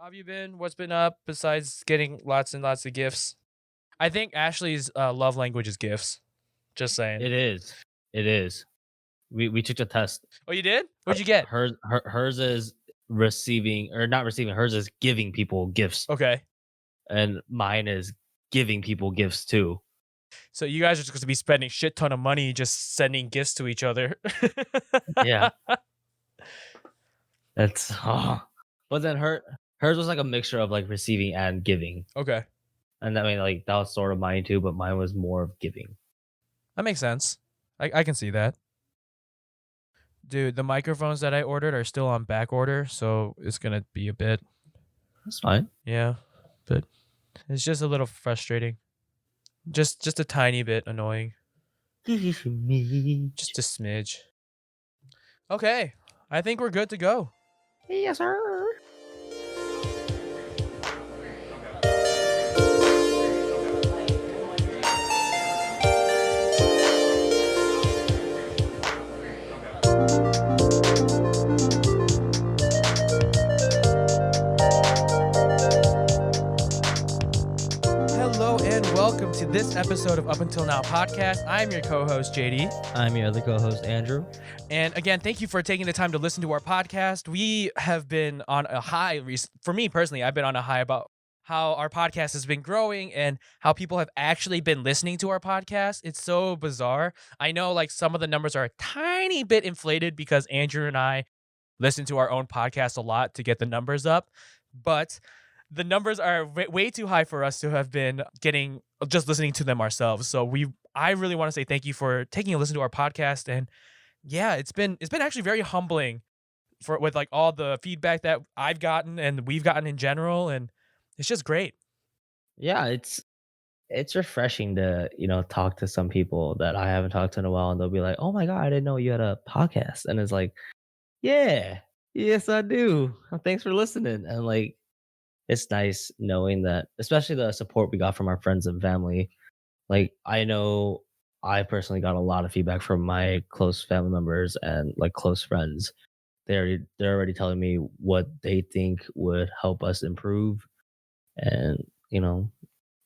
How have you been? What's been up besides getting lots and lots of gifts? I think Ashley's love language is gifts. Just saying. It is. It is. We took the test. Oh, you did? What'd you get? Hers is receiving or not receiving. Hers is giving people gifts, Okay. and mine is giving people gifts too. So you guys are just going to be spending shit ton of money just sending gifts to each other. Yeah. That's. But then hers was like a mixture of like receiving and giving, Okay. and I mean like that was sort of mine too, but mine was more of giving. That makes sense. I can see that. Dude, the microphones that I ordered are still on back order, so it's going to be a bit. That's fine. Yeah. But it's just a little frustrating. Just a tiny bit annoying. Just a smidge. Okay. I think we're good to go. Yes, sir. Hello and welcome to this episode of Up Until Now podcast. I'm your co-host JD. I'm your other co-host Andrew. And again, thank you for taking the time to listen to our podcast. We have been on a high, for me personally, I've been on a high about how our podcast has been growing and how people have actually been listening to our podcast. It's so bizarre. I know like some of the numbers are a tiny bit inflated because Andrew and I listen to our own podcast a lot to get the numbers up, but the numbers are way too high for us to have been just listening to them ourselves. So I really want to say thank you for taking a listen to our podcast. And yeah, it's been actually very humbling with like all the feedback that I've gotten and we've gotten in general, and it's just great. Yeah, it's refreshing to talk to some people that I haven't talked to in a while, and they'll be like, "Oh my god, I didn't know you had a podcast," and it's like, "Yeah, yes I do. Thanks for listening." And like, it's nice knowing that, especially the support we got from our friends and family. Like, I know I personally got a lot of feedback from my close family members and like close friends. They're already telling me what they think would help us improve, and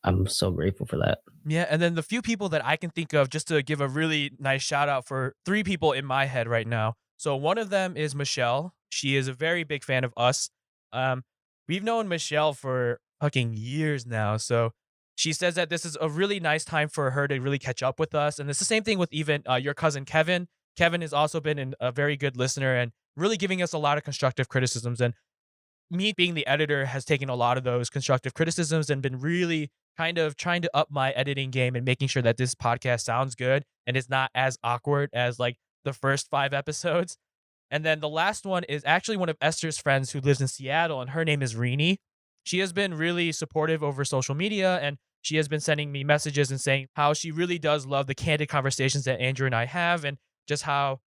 I'm so grateful for that. Yeah, and then the few people that I can think of, just to give a really nice shout out for 3 people in my head right now. So one of them is Michelle. She is a very big fan of us. We've known Michelle for fucking years now. So she says that this is a really nice time for her to really catch up with us. And it's the same thing with even your cousin Kevin. Kevin has also been a very good listener and really giving us a lot of constructive criticisms. And me being the editor has taken a lot of those constructive criticisms and been really kind of trying to up my editing game and making sure that this podcast sounds good and is not as awkward as like the first 5 episodes. And then the last one is actually one of Esther's friends who lives in Seattle, and her name is Rini. She has been really supportive over social media, and she has been sending me messages and saying how she really does love the candid conversations that Andrew and I have, and just how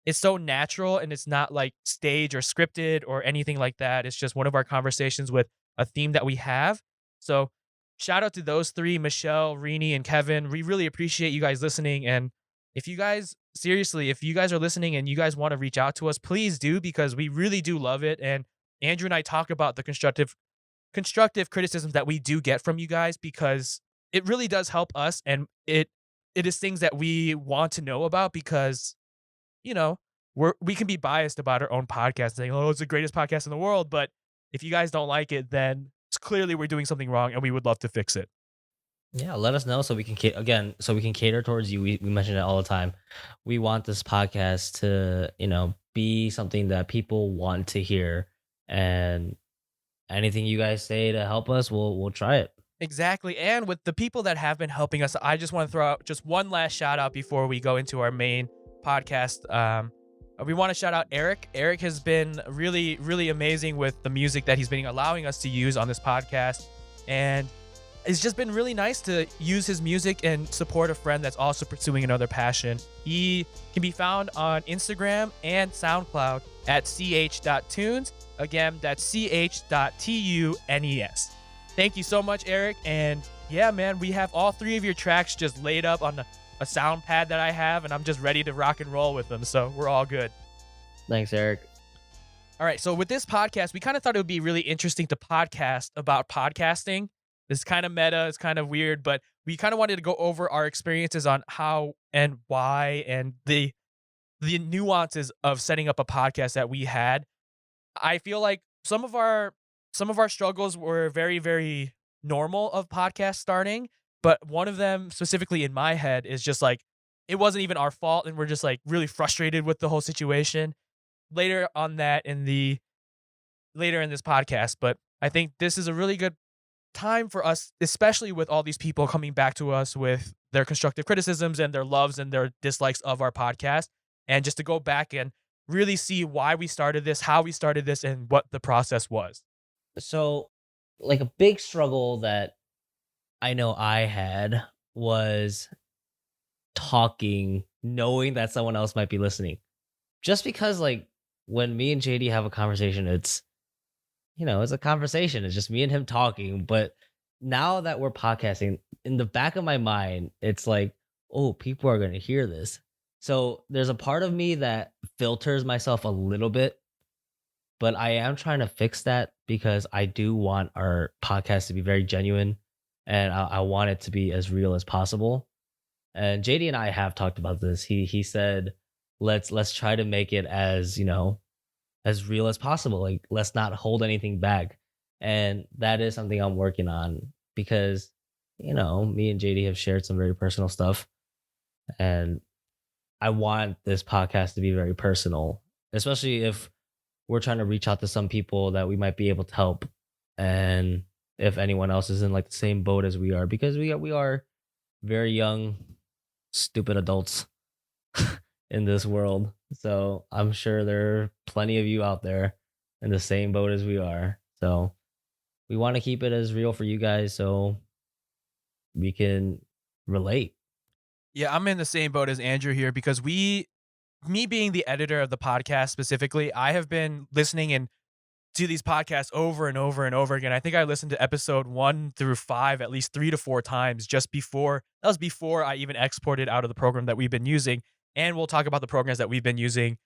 it's so natural and it's not like staged or scripted or anything like that. It's just one of our conversations with a theme that we have. So shout out to those 3, Michelle, Rini, and Kevin. We really appreciate you guys listening. And if you guys are listening and you guys want to reach out to us, please do, because we really do love it. And Andrew and I talk about the constructive criticisms that we do get from you guys, because it really does help us. And it is things that we want to know about, because we can be biased about our own podcast, saying, "Oh, it's the greatest podcast in the world." But if you guys don't like it, then it's clearly we're doing something wrong, and we would love to fix it. Yeah, let us know so we can cater towards you. We mention it all the time. We want this podcast to be something that people want to hear, and anything you guys say to help us, we'll try it. Exactly. And with the people that have been helping us, I just want to throw out just one last shout out before we go into our main podcast. We want to shout out Eric. Eric has been really, really amazing with the music that he's been allowing us to use on this podcast. And it's just been really nice to use his music and support a friend that's also pursuing another passion. He can be found on Instagram and SoundCloud at ch.tunes. Again, that's ch.tunes. Thank you so much, Eric. And yeah, man, we have all 3 of your tracks just laid up on a sound pad that I have, and I'm just ready to rock and roll with them. So we're all good. Thanks, Eric. All right. So with this podcast, we kind of thought it would be really interesting to podcast about podcasting. It's kind of meta, it's kind of weird, but we kind of wanted to go over our experiences on how and why and the nuances of setting up a podcast that we had. I feel like some of our struggles were very, very normal of podcast starting, but one of them specifically in my head is just like it wasn't even our fault and we're just like really frustrated with the whole situation. Later on that in the later in this podcast, but I think this is a really good time for us, especially with all these people coming back to us with their constructive criticisms and their loves and their dislikes of our podcast, and just to go back and really see why we started this, how we started this, and what the process was. So, like a big struggle that I know I had was talking, knowing that someone else might be listening. Just because, like, when me and JD have a conversation, it's a conversation. It's just me and him talking. But now that we're podcasting, in the back of my mind, it's like, oh, people are going to hear this. So there's a part of me that filters myself a little bit, but I am trying to fix that because I do want our podcast to be very genuine and I want it to be as real as possible. And JD and I have talked about this. He said, let's try to make it as, as real as possible. Like, let's not hold anything back. And that is something I'm working on because, me and JD have shared some very personal stuff. And I want this podcast to be very personal, especially if we're trying to reach out to some people that we might be able to help. And if anyone else is in like the same boat as we are, because we are very young, stupid adults in this world. So I'm sure there are plenty of you out there in the same boat as we are. So we want to keep it as real for you guys so we can relate. Yeah, I'm in the same boat as Andrew here because me being the editor of the podcast specifically, I have been listening and to these podcasts over and over and over again. I think I listened to episode 1 through 5 at least 3 to 4 times just before that was before I even exported out of the program that we've been using. And we'll talk about the programs that we've been using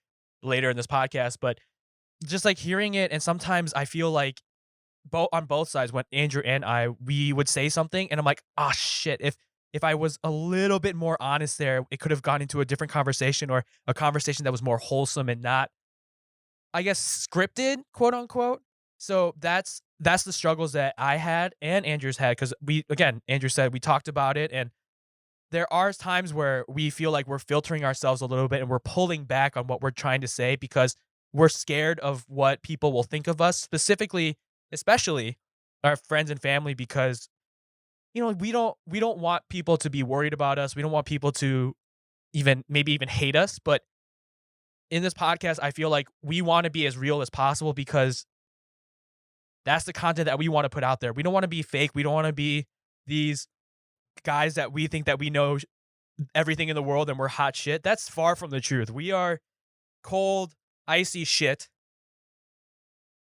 later in this podcast. But just like hearing it, and sometimes I feel like both on both sides, when Andrew and I we would say something, and I'm like, oh shit, if I was a little bit more honest there, it could have gone into a different conversation or a conversation that was more wholesome and not, I guess, scripted, quote unquote. So that's the struggles that I had and Andrew's had because again, Andrew said we talked about it, and there are times where we feel like we're filtering ourselves a little bit and we're pulling back on what we're trying to say because we're scared of what people will think of us, specifically, especially our friends and family, because we don't want people to be worried about us. We don't want people to maybe even hate us, but in this podcast, I feel like we want to be as real as possible because that's the content that we want to put out there. We don't want to be fake. We don't want to be these guys that we think that we know everything in the world and we're hot shit. That's far from the truth. We are cold, icy shit,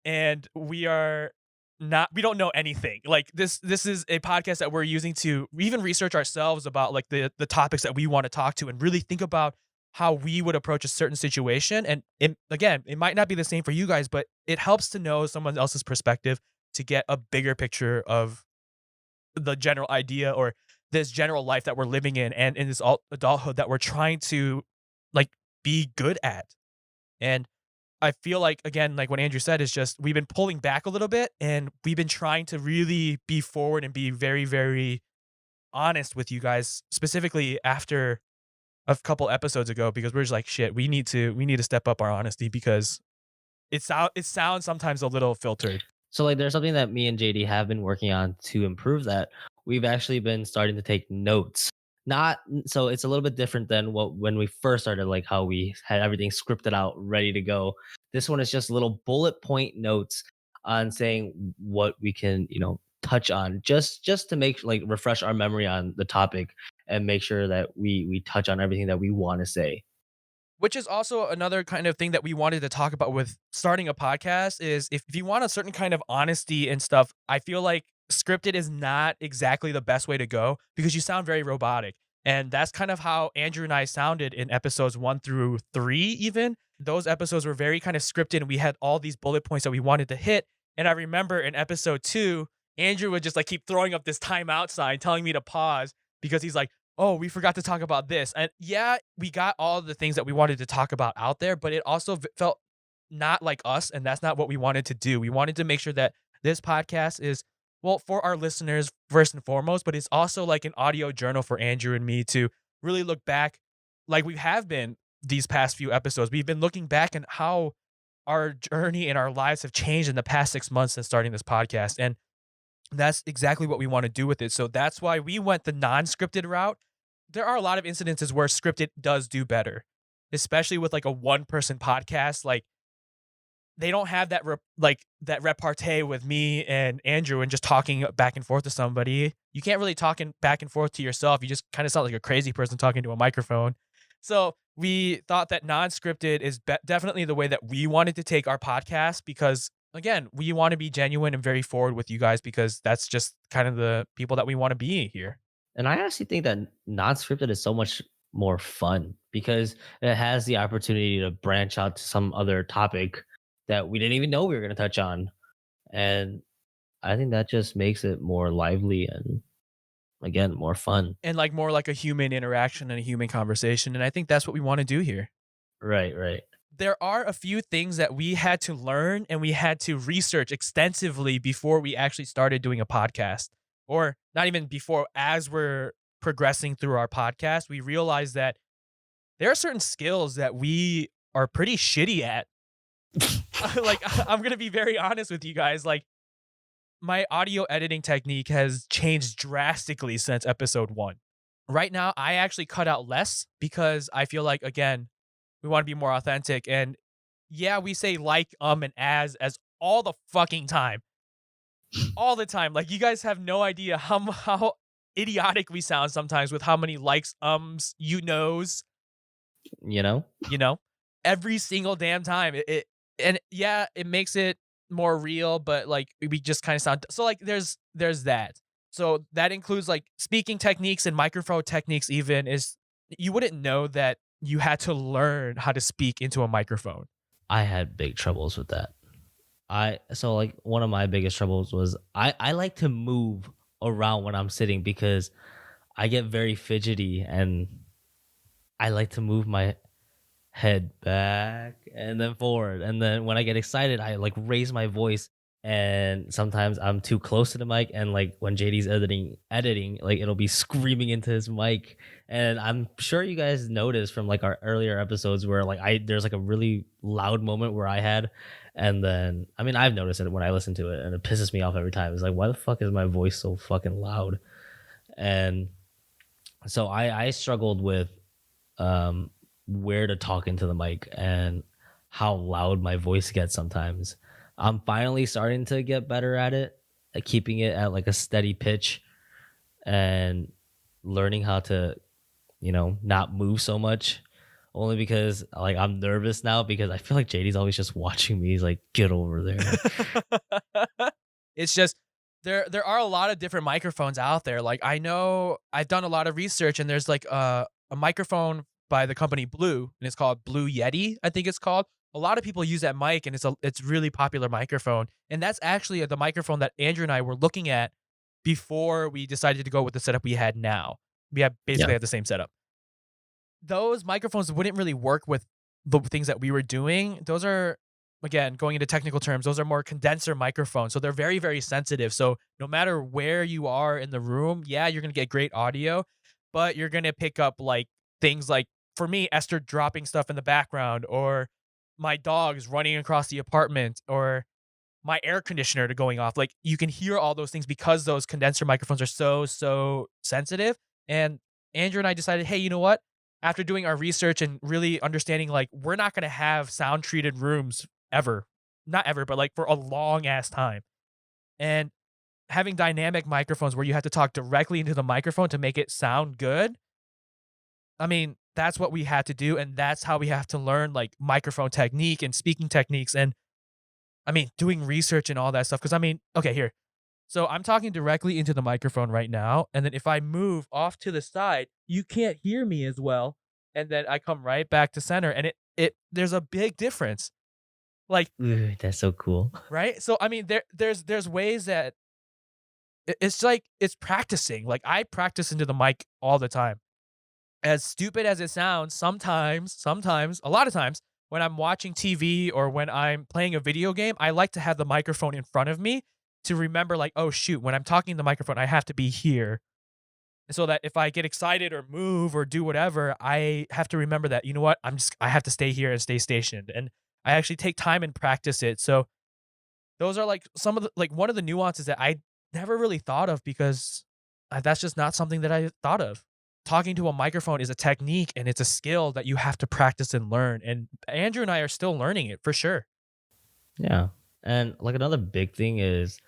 and we don't know anything. Like this is a podcast that we're using to even research ourselves about like the topics that we want to talk to and really think about how we would approach a certain situation. And again, it might not be the same for you guys, but it helps to know someone else's perspective to get a bigger picture of the general idea or this general life that we're living in and in this adulthood that we're trying to like be good at. And I feel like, again, like what Andrew said, is just we've been pulling back a little bit and we've been trying to really be forward and be very, very honest with you guys, specifically after a couple episodes ago, because we're just like, shit, we need to step up our honesty because it sounds sometimes a little filtered. So like there's something that me and JD have been working on to improve that. We've actually been starting to take notes. Not so it's a little bit different than what when we first started, like how we had everything scripted out, ready to go. This one is just little bullet point notes on saying what we can, touch on just to make like refresh our memory on the topic and make sure that we touch on everything that we want to say. Which is also another kind of thing that we wanted to talk about with starting a podcast is if you want a certain kind of honesty and stuff, I feel like scripted is not exactly the best way to go because you sound very robotic. And that's kind of how Andrew and I sounded in episodes 1 through 3 even. those episodes were very kind of scripted, and we had all these bullet points that we wanted to hit. And I remember in episode 2, Andrew would just like keep throwing up this timeout sign telling me to pause because he's like, oh, we forgot to talk about this. And yeah, we got all the things that we wanted to talk about out there, but it also felt not like us. And that's not what we wanted to do. We wanted to make sure that this podcast is, well, for our listeners first and foremost, but it's also like an audio journal for Andrew and me to really look back like we have been these past few episodes. We've been looking back and how our journey and our lives have changed in the past 6 months since starting this podcast. And that's exactly what we want to do with it. So that's why we went the non-scripted route. There are a lot of incidences where scripted does do better, especially with like a one-person podcast. Like they don't have that that repartee with me and Andrew and just talking back and forth to somebody. You can't really talk back and forth to yourself. You just kind of sound like a crazy person talking to a microphone. So we thought that non-scripted is definitely the way that we wanted to take our podcast because, again, we want to be genuine and very forward with you guys because that's just kind of the people that we want to be here. And I actually think that non-scripted is so much more fun because it has the opportunity to branch out to some other topic that we didn't even know we were going to touch on. And I think that just makes it more lively and, again, more fun. And like more like a human interaction and a human conversation. And I think that's what we want to do here. Right, right. There are a few things that we had to learn and we had to research extensively before we actually started doing a podcast. Or not even before, as we're progressing through our podcast, we realized that there are certain skills that we are pretty shitty at. Like, I'm going to be very honest with you guys. Like, my audio editing technique has changed drastically since episode 1. Right now, I actually cut out less because I feel like, again, we want to be more authentic. And yeah, we say like, and as all the fucking time. All the time. Like, you guys have no idea how idiotic we sound sometimes with how many likes, you knows. You know? Every single damn time. And yeah, it makes it more real, but like we just kind of sound so like there's that. So that includes like speaking techniques and microphone techniques. Even is you wouldn't know that you had to learn how to speak into a microphone. I had big troubles with that. So like one of my biggest troubles was I like to move around when I'm sitting because I get very fidgety and I like to move my head back and then forward. And then when I get excited, I like raise my voice. And sometimes I'm too close to the mic. And like when JD's editing, like it'll be screaming into his mic. And I'm sure you guys noticed from like our earlier episodes where like there's like a really loud moment where I had. And then, I mean, I've noticed it when I listen to it and it pisses me off every time. It's like, why the fuck is my voice so fucking loud? And so I struggled with where to talk into the mic and how loud my voice gets sometimes. I'm finally starting to get better at it, keeping it at like a steady pitch and learning how to, not move so much. Only because like I'm nervous now because I feel like JD's always just watching me. He's like, get over there. It's just there are a lot of different microphones out there. Like I know I've done a lot of research and there's like a microphone by the company Blue and it's called Blue Yeti, I think it's called. A lot of people use that mic and it's really popular microphone. And that's actually the microphone that Andrew and I were looking at before we decided to go with the setup we had now. We have basically have the same setup. Those microphones wouldn't really work with the things that we were doing. Those are, again, going into technical terms, those are more condenser microphones. So they're very, very sensitive. So no matter where you are in the room, yeah, you're going to get great audio, but you're going to pick up like things like, for me, Esther dropping stuff in the background or my dogs running across the apartment or my air conditioner going off. Like you can hear all those things because those condenser microphones are so sensitive. And Andrew and I decided, hey, you know what? After doing our research and really understanding, like, we're not going to have sound treated rooms ever, not ever, but like for a long ass time. And having dynamic microphones where you have to talk directly into the microphone to make it sound good. I mean, that's what we had to do. And that's how we have to learn like microphone technique and speaking techniques. And I mean, doing research and all that stuff. Cause I mean, okay, here. So I'm talking directly into the microphone right now. And then if I move off to the side, you can't hear me as well. And then I come right back to center and there's a big difference. Like, Ooh, that's so cool. right? So I mean there's ways that it's like it's practicing. Like I practice into the mic all the time. As stupid as it sounds, sometimes, a lot of times when I'm watching TV or when I'm playing a video game, I like to have the microphone in front of me to remember like, "Oh shoot, when I'm talking to the microphone, I have to be here." So that if I get excited or move or do whatever, I have to remember that, you know what? I have to stay here and stay stationed. And I actually take time and practice it. So those are like some of the like one of the nuances that I never really thought of because that's just not something that I thought of. Talking to a microphone is a technique and it's a skill that you have to practice and learn. And Andrew and I are still learning it for sure. Yeah. And like another big thing is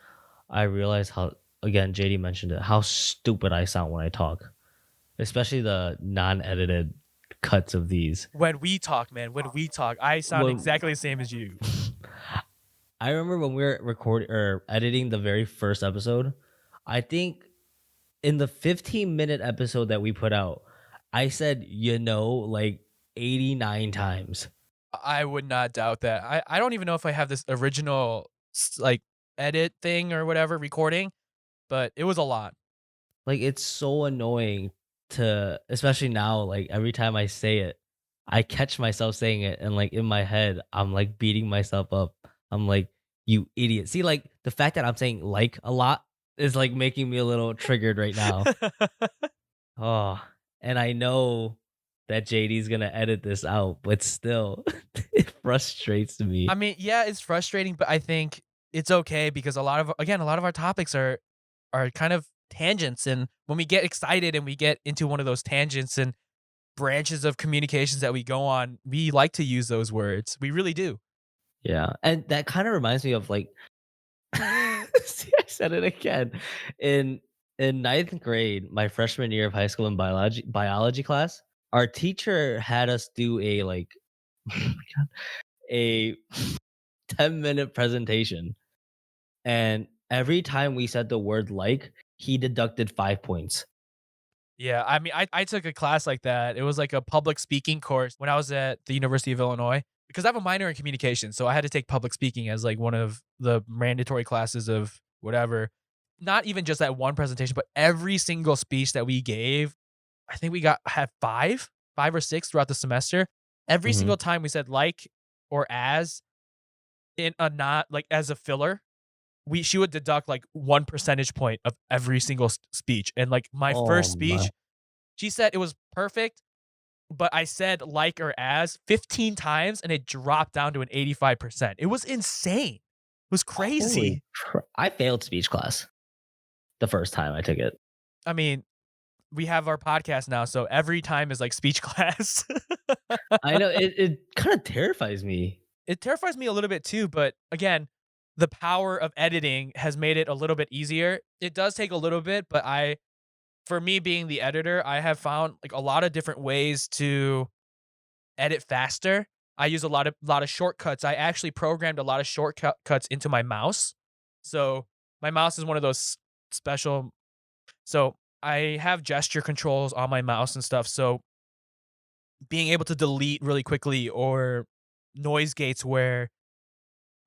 I realize how, again, JD mentioned it, how stupid I sound when I talk, especially the non-edited cuts of these. When we talk, man, when we talk, I sound When exactly the same as you. I remember when we were recording or editing the very first episode, I think in the 15-minute episode that we put out, I said, like 89 times. I would not doubt that. I don't even know if I have this original like edit thing or whatever recording, but it was a lot. Like it's so annoying to, especially now, like every time I say it, I catch myself saying it and like in my head, I'm like beating myself up. I'm like, you idiot. See, like the fact that I'm saying like a lot is like making me a little triggered right now. Oh, and I know that JD's gonna edit this out, but still, it frustrates I me. mean, yeah, it's frustrating, but I think it's okay because a lot of our topics are kind of tangents, and when we get excited and we get into one of those tangents and branches of communications that we go on, we like to use those words. We really do. Yeah, and that kind of reminds me of like, see, I said it again. In in ninth grade, my freshman year of high school in biology class, our teacher had us do a like oh my God, a 10-minute presentation, and every time we said the word like, he deducted 5 points. Yeah, I mean, I took a class like that. It was like a public speaking course when I was at the University of Illinois because I have a minor in communication, so I had to take public speaking as like one of the mandatory classes of whatever. Not even just that one presentation, but every single speech that we gave, I think we had 5 or 6 throughout the semester. Every Mhm. single time we said like or as in a not like as a filler, she would deduct like 1 percentage point of every single speech. And like my Oh first my. speech, she said it was perfect, but I said like or as 15 times and it dropped down to an 85%. It was insane. It was Holy crazy. I failed speech class the first time I took it. I mean, we have our podcast now, so every time is like speech class. I know it kind of terrifies me. It terrifies me a little bit too, but again, the power of editing has made it a little bit easier. It does take a little bit, but for me being the editor, I have found like a lot of different ways to edit faster. I use a lot of shortcuts. I actually programmed a lot of shortcuts into my mouse. So my mouse is one of those special. So I have gesture controls on my mouse and stuff. So being able to delete really quickly or noise gates where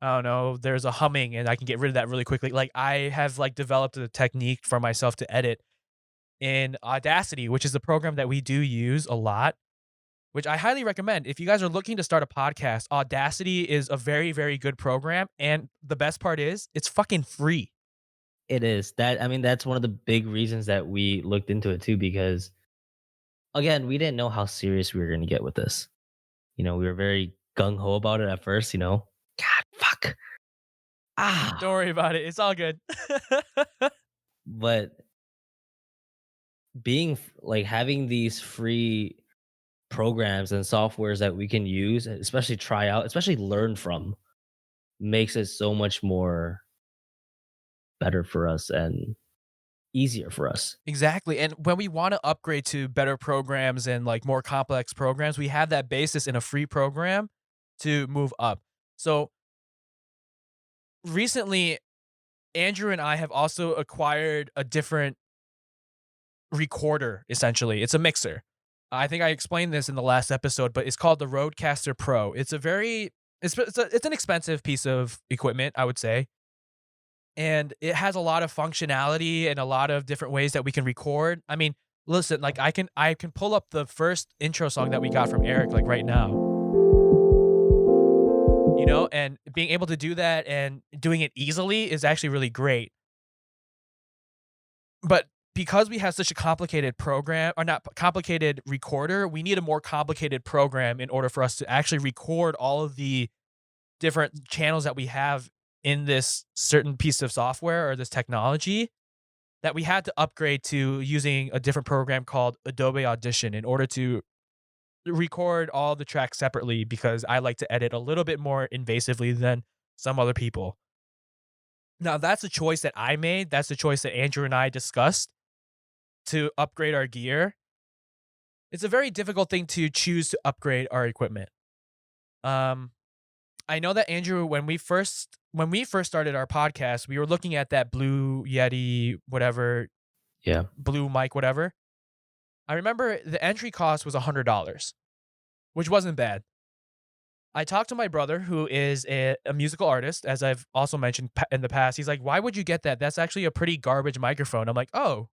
I don't know, there's a humming and I can get rid of that really quickly. Like I have like developed a technique for myself to edit in Audacity, which is a program that we do use a lot, which I highly recommend. If you guys are looking to start a podcast, Audacity is a very, very good program. And the best part is it's fucking free. It is. That I mean, that's one of the big reasons that we looked into it too, because again, we didn't know how serious we were gonna get with this. We were very gung ho about it at first. God, fuck. Don't Ah, worry about it. It's all good. but like having these free programs and softwares that we can use, especially try out, especially learn from, makes it so much more better for us and easier for us. Exactly. And when we want to upgrade to better programs and like more complex programs, we have that basis in a free program to move up. So recently, Andrew and I have also acquired a different recorder, essentially. It's a mixer. I think I explained this in the last episode, but it's called the Rodecaster Pro. It's an expensive piece of equipment, I would say, and it has a lot of functionality and a lot of different ways that we can record. I mean, listen, like I can pull up the first intro song that we got from Eric like right now, and being able to do that and doing it easily is actually really great. But because we have such a complicated program, or not complicated recorder, we need a more complicated program in order for us to actually record all of the different channels that we have in this certain piece of software or this technology, that we had to upgrade to using a different program called Adobe Audition in order to record all the tracks separately, because I like to edit a little bit more invasively than some other people. Now, that's a choice that I made. That's a choice that Andrew and I discussed to upgrade our gear. It's a very difficult thing to choose to upgrade our equipment. Um, I know that Andrew, when we first started our podcast, we were looking at that Blue Yeti, whatever, Yeah. Blue mic, whatever. I remember the entry cost was $100, which wasn't bad. I talked to my brother, who is a musical artist, as I've also mentioned in the past. He's like, "Why would you get that? That's actually a pretty garbage microphone." I'm like, "Oh,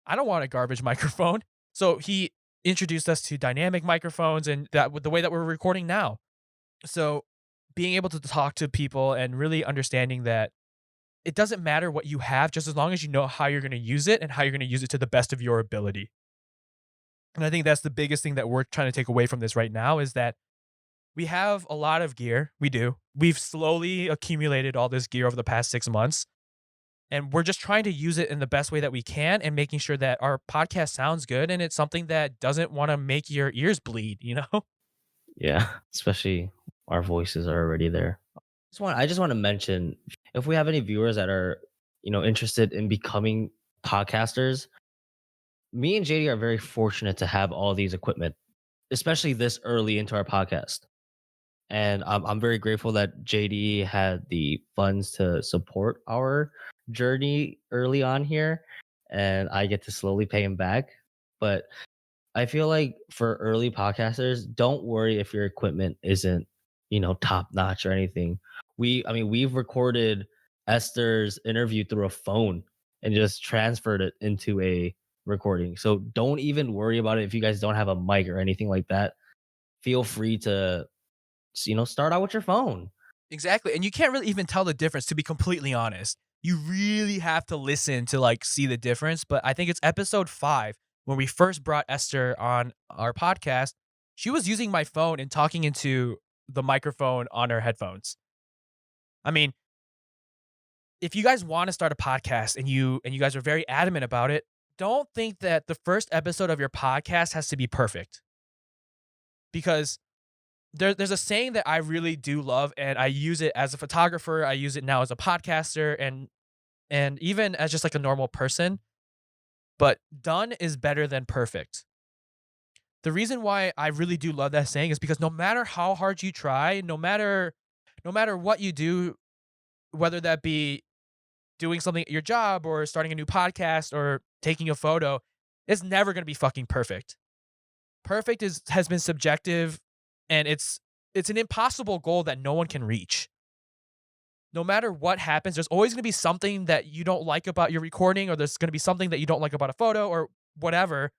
I don't want a garbage microphone." So he introduced us to dynamic microphones and that with the way that we're recording now. So being able to talk to people and really understanding that it doesn't matter what you have, just as long as you know how you're going to use it and how you're going to use it to the best of your ability. And I think that's the biggest thing that we're trying to take away from this right now, is that we have a lot of gear. We do. We've slowly accumulated all this gear over the past 6 months, and we're just trying to use it in the best way that we can and making sure that our podcast sounds good and it's something that doesn't want to make your ears bleed, you know? Yeah. Especially our voices are already there. I just want to mention, if we have any viewers that are, interested in becoming podcasters, me and JD are very fortunate to have all these equipment, especially this early into our podcast. And I'm very grateful that JD had the funds to support our journey early on here, and I get to slowly pay him back. But I feel like for early podcasters, don't worry if your equipment isn't, top notch or anything. We've recorded Esther's interview through a phone and just transferred it into a recording. So don't even worry about it if you guys don't have a mic or anything like that. Feel free to, start out with your phone. Exactly. And you can't really even tell the difference, to be completely honest. You really have to listen to like see the difference. But I think it's episode 5 when we first brought Esther on our podcast. She was using my phone and talking into the microphone on her headphones. I mean, if you guys want to start a podcast and you guys are very adamant about it, don't think that the first episode of your podcast has to be perfect. Because there's a saying that I really do love, and I use it as a photographer, I use it now as a podcaster, and even as just like a normal person, but done is better than perfect. The reason why I really do love that saying is because no matter how hard you try, no matter what you do, whether that be doing something at your job or starting a new podcast or taking a photo, it's never going to be fucking perfect. Perfect has been subjective, and it's an impossible goal that no one can reach. No matter what happens, there's always going to be something that you don't like about your recording, or there's going to be something that you don't like about a photo or whatever.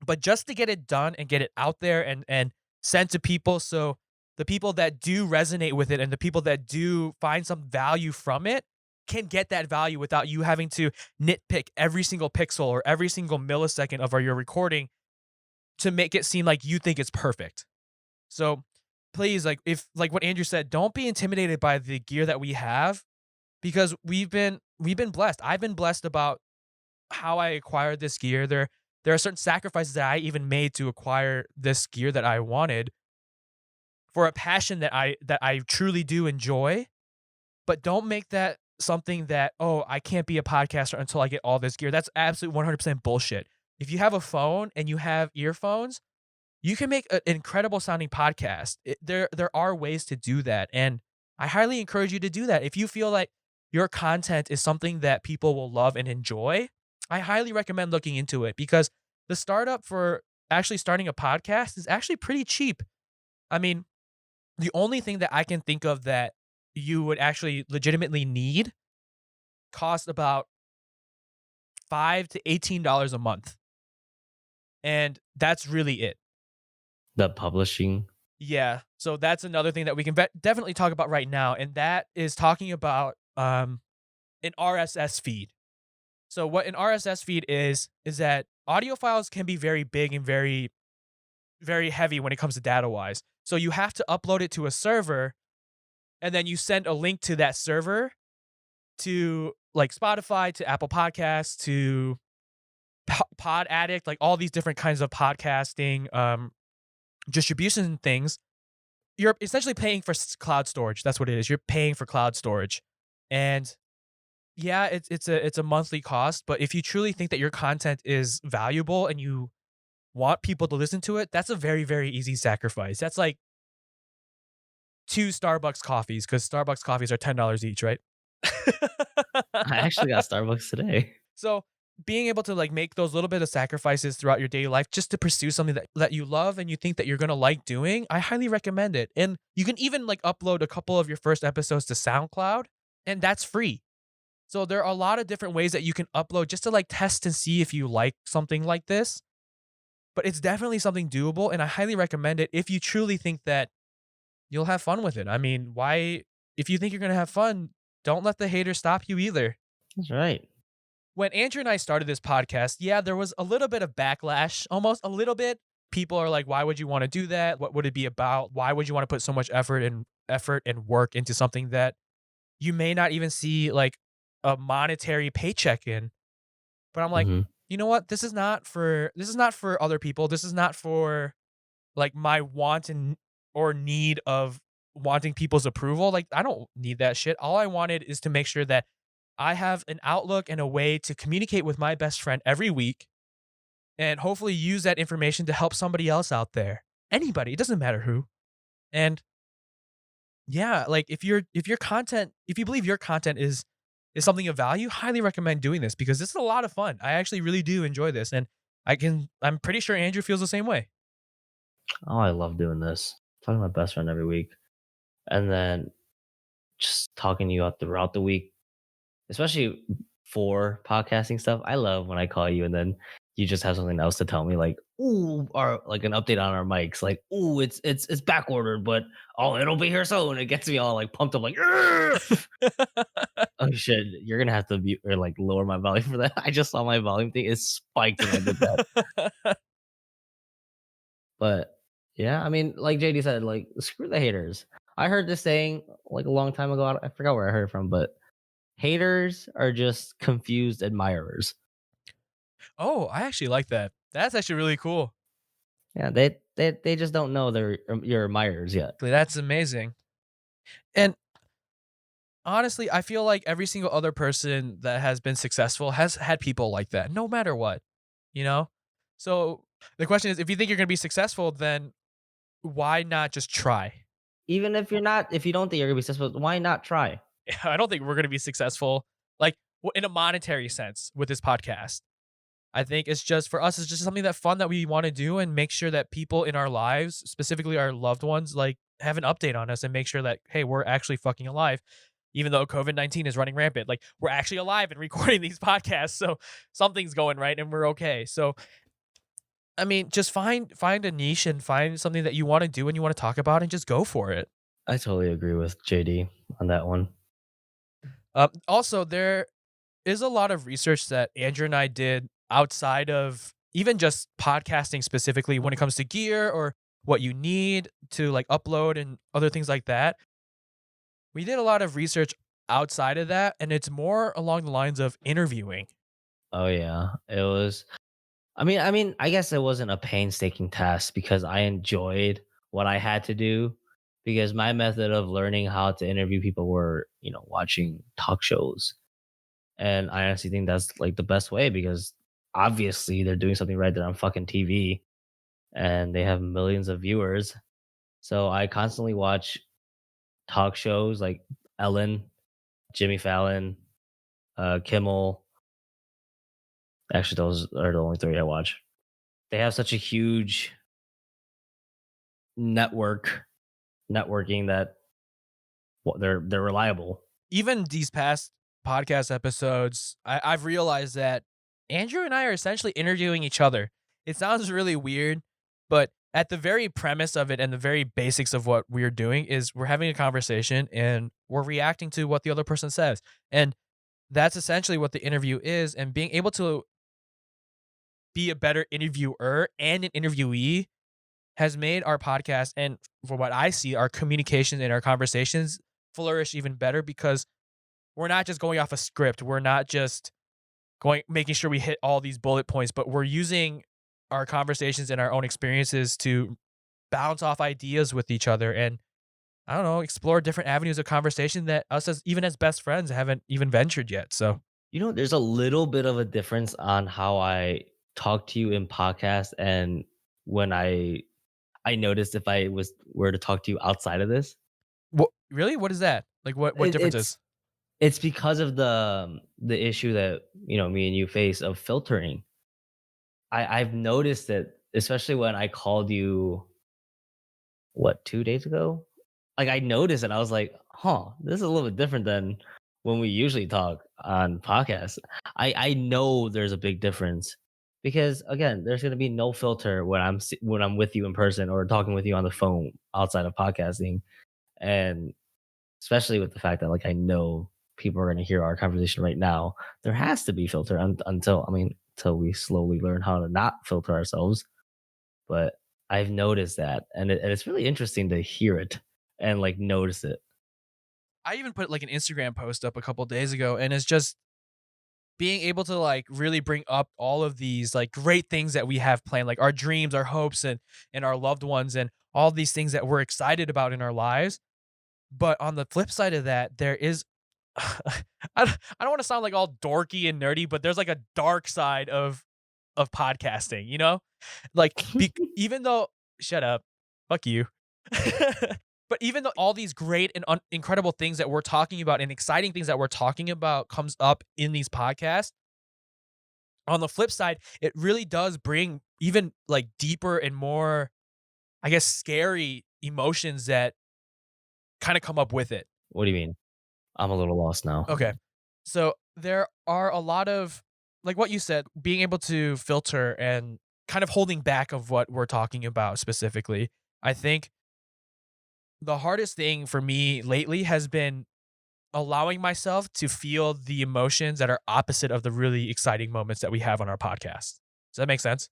But just to get it done and get it out there and sent to people, so the people that do resonate with it and the people that do find some value from it can get that value without you having to nitpick every single pixel or every single millisecond of your recording to make it seem like you think it's perfect. So please, if like what Andrew said, don't be intimidated by the gear that we have, because we've been blessed. I've been blessed about how I acquired this gear. There are certain sacrifices that I even made to acquire this gear that I wanted for a passion that I truly do enjoy. But don't make that something that, oh, I can't be a podcaster until I get all this gear. That's absolutely 100% bullshit. If you have a phone and you have earphones, you can make an incredible sounding podcast. There are ways to do that, and I highly encourage you to do that. If you feel like your content is something that people will love and enjoy, I highly recommend looking into it, because the startup for actually starting a podcast is actually pretty cheap. I mean, the only thing that I can think of that you would actually legitimately need costs about $5 to $18 a month. And that's really it. The publishing. Yeah. So that's another thing that we can definitely talk about right now. And that is talking about an RSS feed. So what an RSS feed is that audio files can be very big and very, very heavy when it comes to data wise. So you have to upload it to a server and then you send a link to that server to like Spotify, to Apple Podcasts, to Pod Addict, like all these different kinds of podcasting distribution things. You're essentially paying for cloud storage. That's what it is. You're paying for cloud storage. And yeah, it's a monthly cost, but if you truly think that your content is valuable and you want people to listen to it, that's a very, very easy sacrifice. That's like 2 Starbucks coffees, because Starbucks coffees are $10 each, right? I actually got Starbucks today. So being able to like make those little bit of sacrifices throughout your daily life just to pursue something that you love and you think that you're gonna like doing, I highly recommend it. And you can even like upload a couple of your first episodes to SoundCloud, and that's free. So there are a lot of different ways that you can upload just to like test and see if you like something like this. But it's definitely something doable, and I highly recommend it if you truly think that you'll have fun with it. I mean, why if you think you're gonna have fun, don't let the haters stop you either. That's right. When Andrew and I started this podcast, yeah, there was a little bit of backlash, almost a little bit. People are like, why would you want to do that? What would it be about? Why would you want to put so much effort and work into something that you may not even see like a monetary paycheck in? But I'm like, Mhm. you know what? This is not for other people. This is not for like my want and or need of wanting people's approval. Like I don't need that shit. All I wanted is to make sure that I have an outlook and a way to communicate with my best friend every week and hopefully use that information to help somebody else out there. Anybody, it doesn't matter who. And yeah, like if you believe your content is something of value, highly recommend doing this because this is a lot of fun. I actually really do enjoy this and I'm pretty sure Andrew feels the same way. Oh, I love doing this. Talking to my best friend every week, and then just talking to you out throughout the week, especially for podcasting stuff. I love when I call you and then you just have something else to tell me, like, ooh, or like an update on our mics, like, ooh, it's back ordered, but oh, it'll be here soon. It gets me all like pumped up, like, "Argh!" Oh shit, you're gonna have to be or like lower my volume for that. I just saw my volume thing is spiked when I did that. But yeah, I mean, like JD said, like screw the haters. I heard this saying like a long time ago. I forgot where I heard it from, but haters are just confused admirers. Oh, I actually like that. That's actually really cool. Yeah, they just don't know they're your admirers yet. That's amazing. And honestly, I feel like every single other person that has been successful has had people like that, no matter what, you know? So the question is, if you think you're going to be successful, then why not just try? Even if you're not, if you don't think you're gonna be successful, why not try? I don't think we're going to be successful, like in a monetary sense with this podcast. I think it's just for us, it's just something that fun that we want to do and make sure that people in our lives, specifically our loved ones, like have an update on us and make sure that, hey, we're actually fucking alive. Even though COVID-19 is running rampant, like we're actually alive and recording these podcasts. So something's going right and we're okay. So, I mean, just find a niche and find something that you want to do and you want to talk about and just go for it. I totally agree with JD on that one. Also, there is a lot of research that Andrew and I did outside of even just podcasting specifically when it comes to gear or what you need to like upload and other things like that. We did a lot of research outside of that, and it's more along the lines of interviewing. Oh yeah, it was. I mean, I guess it wasn't a painstaking task because I enjoyed what I had to do. Because my method of learning how to interview people were, watching talk shows, and I honestly think that's like the best way because obviously they're doing something right there on fucking TV, and they have millions of viewers. So I constantly watch talk shows like Ellen, Jimmy Fallon, Kimmel. Actually, those are the only three I watch. they have such a huge networking that they're reliable. Even these past podcast episodes, I've realized that Andrew and I are essentially interviewing each other. It sounds really weird, but at the very premise of it and the very basics of what we're doing is we're having a conversation and we're reacting to what the other person says. And that's essentially what the interview is. And being able to be a better interviewer and an interviewee has made our podcast and, from what I see, our communication and our conversations flourish even better because we're not just going off a script. We're not just making sure we hit all these bullet points, but we're using our conversations and our own experiences to bounce off ideas with each other and, I don't know, explore different avenues of conversation that us as even as best friends haven't even ventured yet. So There's a little bit of a difference on how I talk to you in podcast and when I noticed if I were to talk to you outside of this. what really? What is that? Like what It, differences? it's because of the issue that, me and you face of filtering. I've noticed it, especially when I called you, what, 2 days ago? Like, I noticed it, I was like, "Huh, this is a little bit different than when we usually talk on podcasts." I know there's a big difference because, again, there's gonna be no filter when when I'm with you in person or talking with you on the phone outside of podcasting, and especially with the fact that, like, I know people are gonna hear our conversation right now, there has to be filter until we slowly learn how to not filter ourselves. But I've noticed that, and it's really interesting to hear it and, like, notice it. I even put like an Instagram post up a couple days ago, and it's just being able to like really bring up all of these like great things that we have planned, like our dreams, our hopes, and our loved ones, and all these things that we're excited about in our lives. But on the flip side of that, there is I don't want to sound like all dorky and nerdy, but there's like a dark side of podcasting, you know? Like even though shut up. Fuck you. But even though all these great and incredible things that we're talking about and exciting things that we're talking about comes up in these podcasts, on the flip side, it really does bring even like deeper and more, I guess, scary emotions that kind of come up with it. What do you mean? I'm a little lost now. Okay. So there are a lot of, like what you said, being able to filter and kind of holding back of what we're talking about specifically. I think the hardest thing for me lately has been allowing myself to feel the emotions that are opposite of the really exciting moments that we have on our podcast. Does that make sense?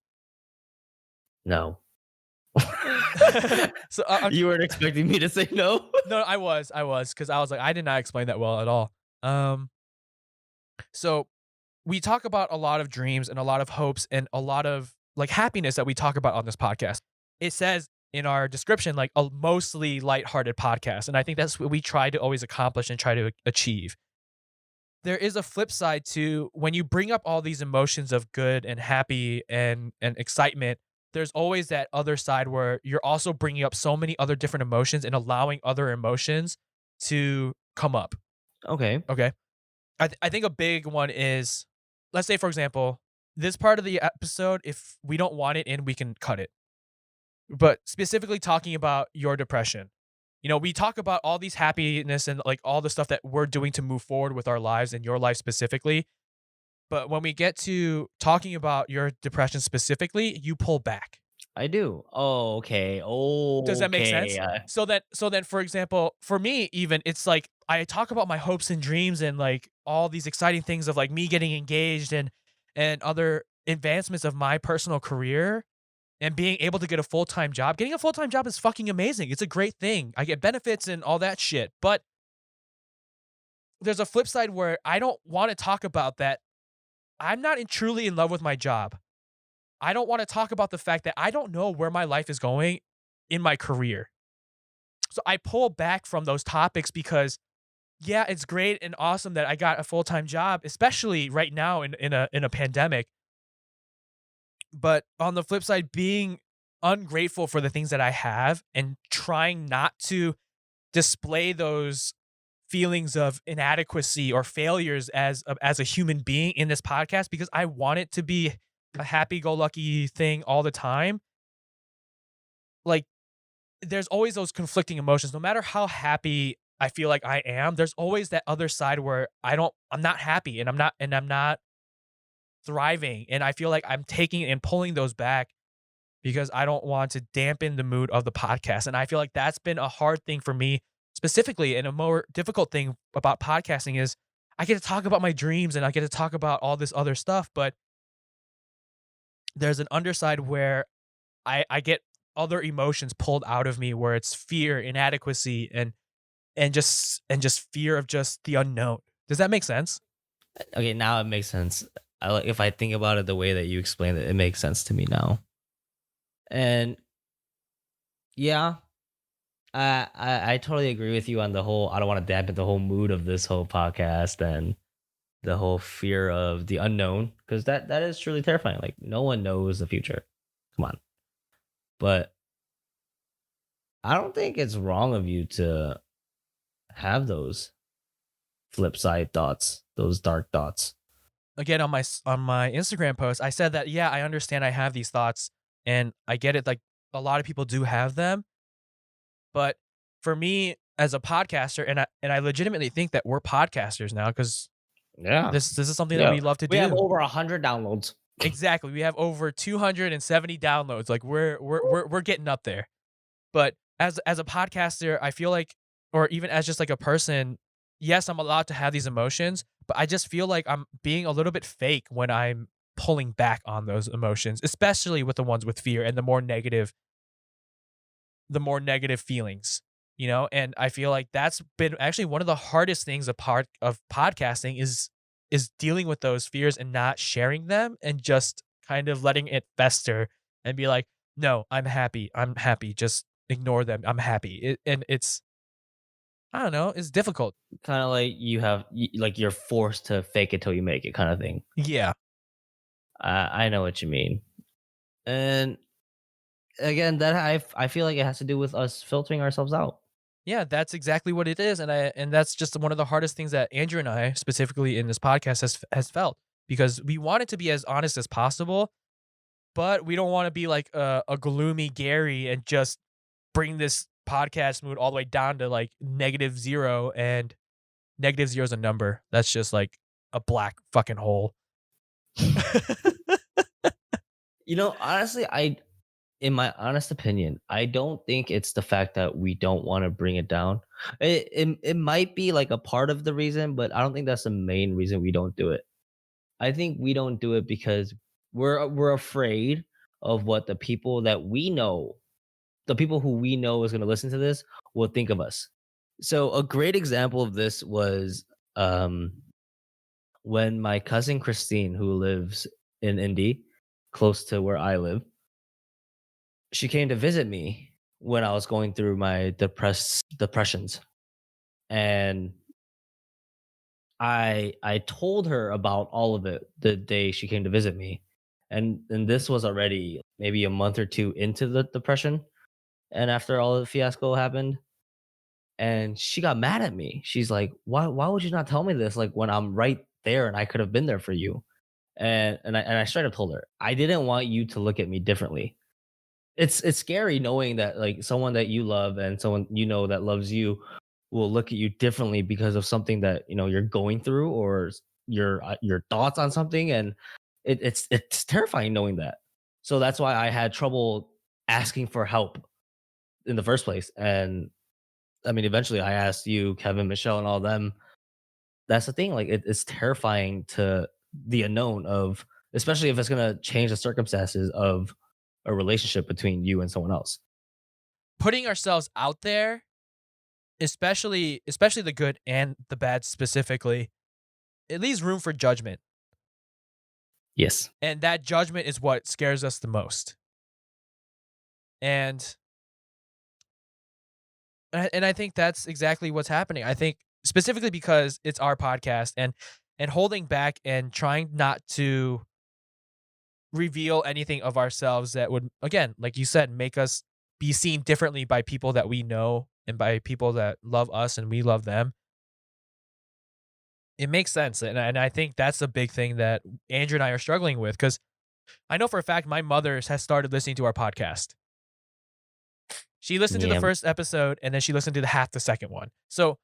No. So You weren't expecting me to say no? no, because I was like, I did not explain that well at all. Um, so we talk about a lot of dreams and a lot of hopes and a lot of like happiness that we talk about on this podcast. It says in our description, like a mostly lighthearted podcast. And I think that's what we try to always accomplish and try to achieve. There is a flip side to when you bring up all these emotions of good and happy and excitement, there's always that other side where you're also bringing up so many other different emotions and allowing other emotions to come up. Okay. Okay. I think a big one is, let's say, for example, this part of the episode, if we don't want it in, we can cut it. But specifically talking about your depression, we talk about all these happiness and like all the stuff that we're doing to move forward with our lives and your life specifically. But when we get to talking about your depression specifically, you pull back. I do. Oh, okay. Oh, Does that make sense? okay. So then, for example, for me, even it's like I talk about my hopes and dreams and like all these exciting things of like me getting engaged and other advancements of my personal career and being able to get a full-time job. Getting a full-time job is fucking amazing. It's a great thing. I get benefits and all that shit. But there's a flip side where I don't want to talk about that. I'm not truly in love with my job. I don't want to talk about the fact that I don't know where my life is going in my career. So I pull back from those topics because yeah, it's great and awesome that I got a full-time job, especially right now in a pandemic. But on the flip side, being ungrateful for the things that I have and trying not to display those feelings of inadequacy or failures as a human being in this podcast because I want it to be a happy-go-lucky thing all the time, like, there's always those conflicting emotions. No matter how happy I feel like I am, there's always that other side where I'm not happy and I'm not thriving, and I feel like I'm taking and pulling those back because I don't want to dampen the mood of the podcast, and I feel like that's been a hard thing for me specifically, and a more difficult thing about podcasting is I get to talk about my dreams and I get to talk about all this other stuff, but there's an underside where I get other emotions pulled out of me where it's fear, inadequacy, and just fear of just the unknown. Does that make sense? Okay, now it makes sense. If I think about it the way that you explained it, it makes sense to me now. And yeah, I totally agree with you on the whole. I don't want to dampen the whole mood of this whole podcast and the whole fear of the unknown, because that is truly terrifying. Like no one knows the future. Come on, but I don't think it's wrong of you to have those flip side thoughts, those dark thoughts. Again, on my Instagram post, I said that yeah, I understand I have these thoughts and I get it. Like a lot of people do have them, but for me as a podcaster, and I legitimately think that we're podcasters now because Yeah, this is something that yeah. we love to We have do. over 100 downloads. Exactly, we have over 270 downloads. Like we're getting up there. But as a podcaster, I feel like, or even as just like a person, yes, I'm allowed to have these emotions, but I just feel like I'm being a little bit fake when I'm pulling back on those emotions, especially with the ones with fear and the more negative feelings, you know? And I feel like that's been actually one of the hardest things a part of podcasting is dealing with those fears and not sharing them and just kind of letting it fester and be like, "No, I'm happy. I'm happy. Just ignore them. I'm happy." And it's I don't know, it's difficult. Kind of like like you're forced to fake it till you make it, kind of thing. Yeah. I know what you mean. And again, that I feel like it has to do with us filtering ourselves out. Yeah, that's exactly what it is, and that's just one of the hardest things that Andrew and I, specifically in this podcast, has felt because we want it to be as honest as possible, but we don't wanna be like a gloomy Gary and just bring this podcast mood all the way down to, like, -0, and -0 is a number. That's just, like, a black fucking hole. Honestly, in my honest opinion, I don't think it's the fact that we don't want to bring it down. It might be like a part of the reason, but I don't think that's the main reason we don't do it. I think we don't do it because we're afraid of what the people who we know is going to listen to this will think of us. So a great example of this was um when my cousin Christine, who lives in Indy, close to where I live, she came to visit me when I was going through my depressions. And I told her about all of it the day she came to visit me. And this was already maybe a month or two into the depression. And after all the fiasco happened, and she got mad at me. She's like, "Why would you not tell me this? Like when I'm right there and I could have been there for you." And I straight up told her, "I didn't want you to look at me differently." It's scary knowing that like someone that you love and someone you know that loves you will look at you differently because of something that you're going through, or your thoughts on something. And it's terrifying knowing that. So that's why I had trouble asking for help in the first place. And I mean, eventually I asked you, Kevin, Michelle, and all them. That's the thing. Like, it's terrifying to the unknown of, especially if it's going to change the circumstances of a relationship between you and someone else. Putting ourselves out there, especially the good and the bad specifically, it leaves room for judgment. Yes. And that judgment is what scares us the most. And I think that's exactly what's happening. I think specifically because it's our podcast and holding back and trying not to reveal anything of ourselves that would, again, like you said, make us be seen differently by people that we know and by people that love us and we love them. It makes sense. And I think that's the big thing that Andrew and I are struggling with because I know for a fact my mother has started listening to our podcast. She listened to the Yeah. first episode and then she listened to the second one. So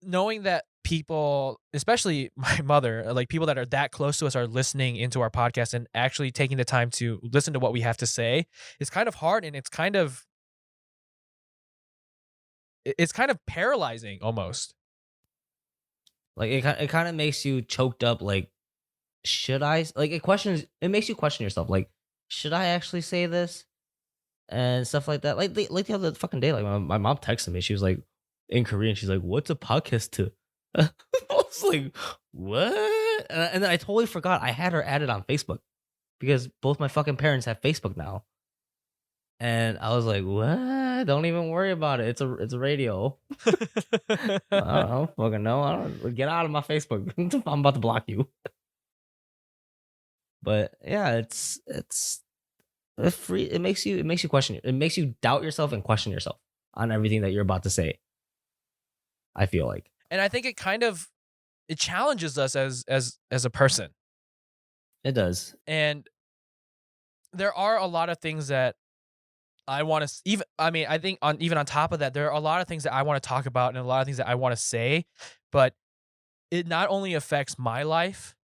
knowing that people, especially my mother, like people that are that close to us, are listening into our podcast and actually taking the time to listen to what we have to say is kind of hard, and it's kind of paralyzing almost. Like it kind of makes you choked up. Like, should I? Like it makes you question yourself. Like, should I actually say this and stuff like that? Like the other fucking day, like my mom texted me. She was like in Korean. She's like, "What's a podcast to?" I was like, "What?" And then I totally forgot I had her added on Facebook because both my fucking parents have Facebook now. And I was like, "What? Don't even worry about it. It's a radio." I don't fucking know. I don't get out of my Facebook. I'm about to block you. But yeah, it's free. It makes you question. It makes you doubt yourself and question yourself on everything that you're about to say. I feel like And I think it challenges us as a person. it does. And there are a lot of things that I want to even I mean, I think on top of that, there are a lot of things that I want to talk about and a lot of things that I want to say, but it not only affects my life,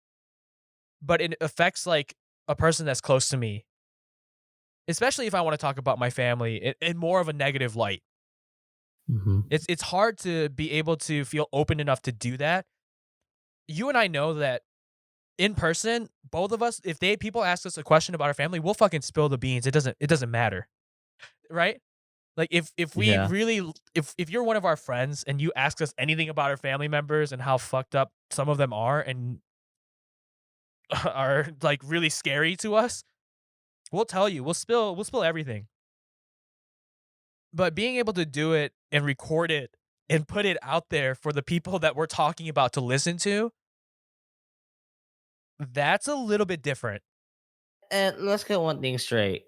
but it affects like a person that's close to me, especially if I want to talk about my family in more of a negative light. Hmm. It's hard to be able to feel open enough to do that. You and I know that in person, both of us, if people ask us a question about our family, we'll fucking spill the beans. It doesn't matter, right? Like if we Yeah, really if you're one of our friends and you ask us anything about our family members and how fucked up some of them are and are like really scary to us, we'll tell you. We'll spill everything. But being able to do it and record it and put it out there for the people that we're talking about to listen to, that's a little bit different. and let's get one thing straight.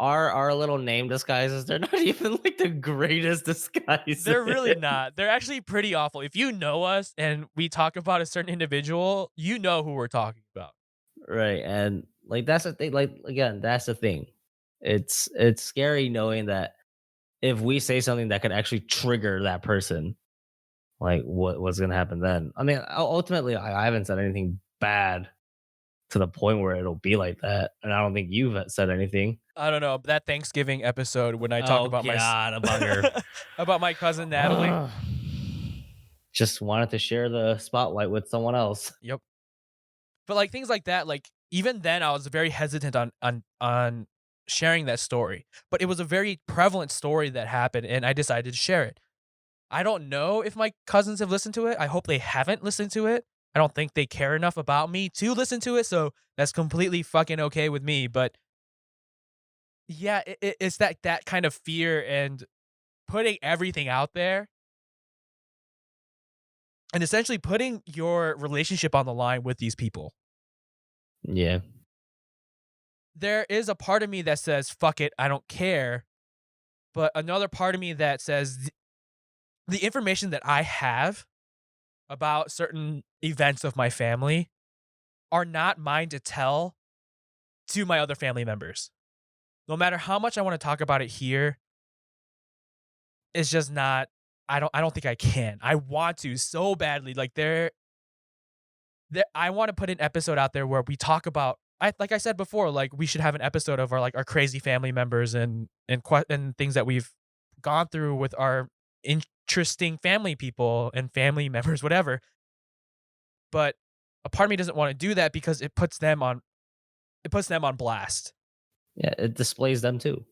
Our little name disguises, they're not even like the greatest disguises. They're really not. They're actually pretty awful. If you know us and we talk about a certain individual, you know who we're talking about. Right, and like that's the thing. Like again, that's the thing. It's scary knowing that if we say something that could actually trigger that person, like what's gonna happen then? I mean, ultimately, I haven't said anything bad to the point where it'll be like that, and I don't think you've said anything. I don't know, that Thanksgiving episode when I talk Oh about God, a bugger. about my cousin Natalie. Just wanted to share the spotlight with someone else. Yep. But like things like that, like even then I was very hesitant on sharing that story. But it was a very prevalent story that happened and I decided to share it. I don't know if my cousins have listened to it. I hope they haven't listened to it. I don't think they care enough about me to listen to it, so that's completely fucking okay with me. But yeah, it's that kind of fear and putting everything out there and essentially putting your relationship on the line with these people. Yeah, There is a part of me that says, fuck it, I don't care. But another part of me that says the information that I have about certain events of my family are not mine to tell to my other family members. No matter how much I want to talk about it here, it's just not I don't think I can. I want to so badly. Like I want to put an episode out there where we talk about like I said before, like we should have an episode of our crazy family members and things that we've gone through with our interesting family people and family members, whatever. But a part of me doesn't want to do that because it puts them on blast. yeah, it displays them too.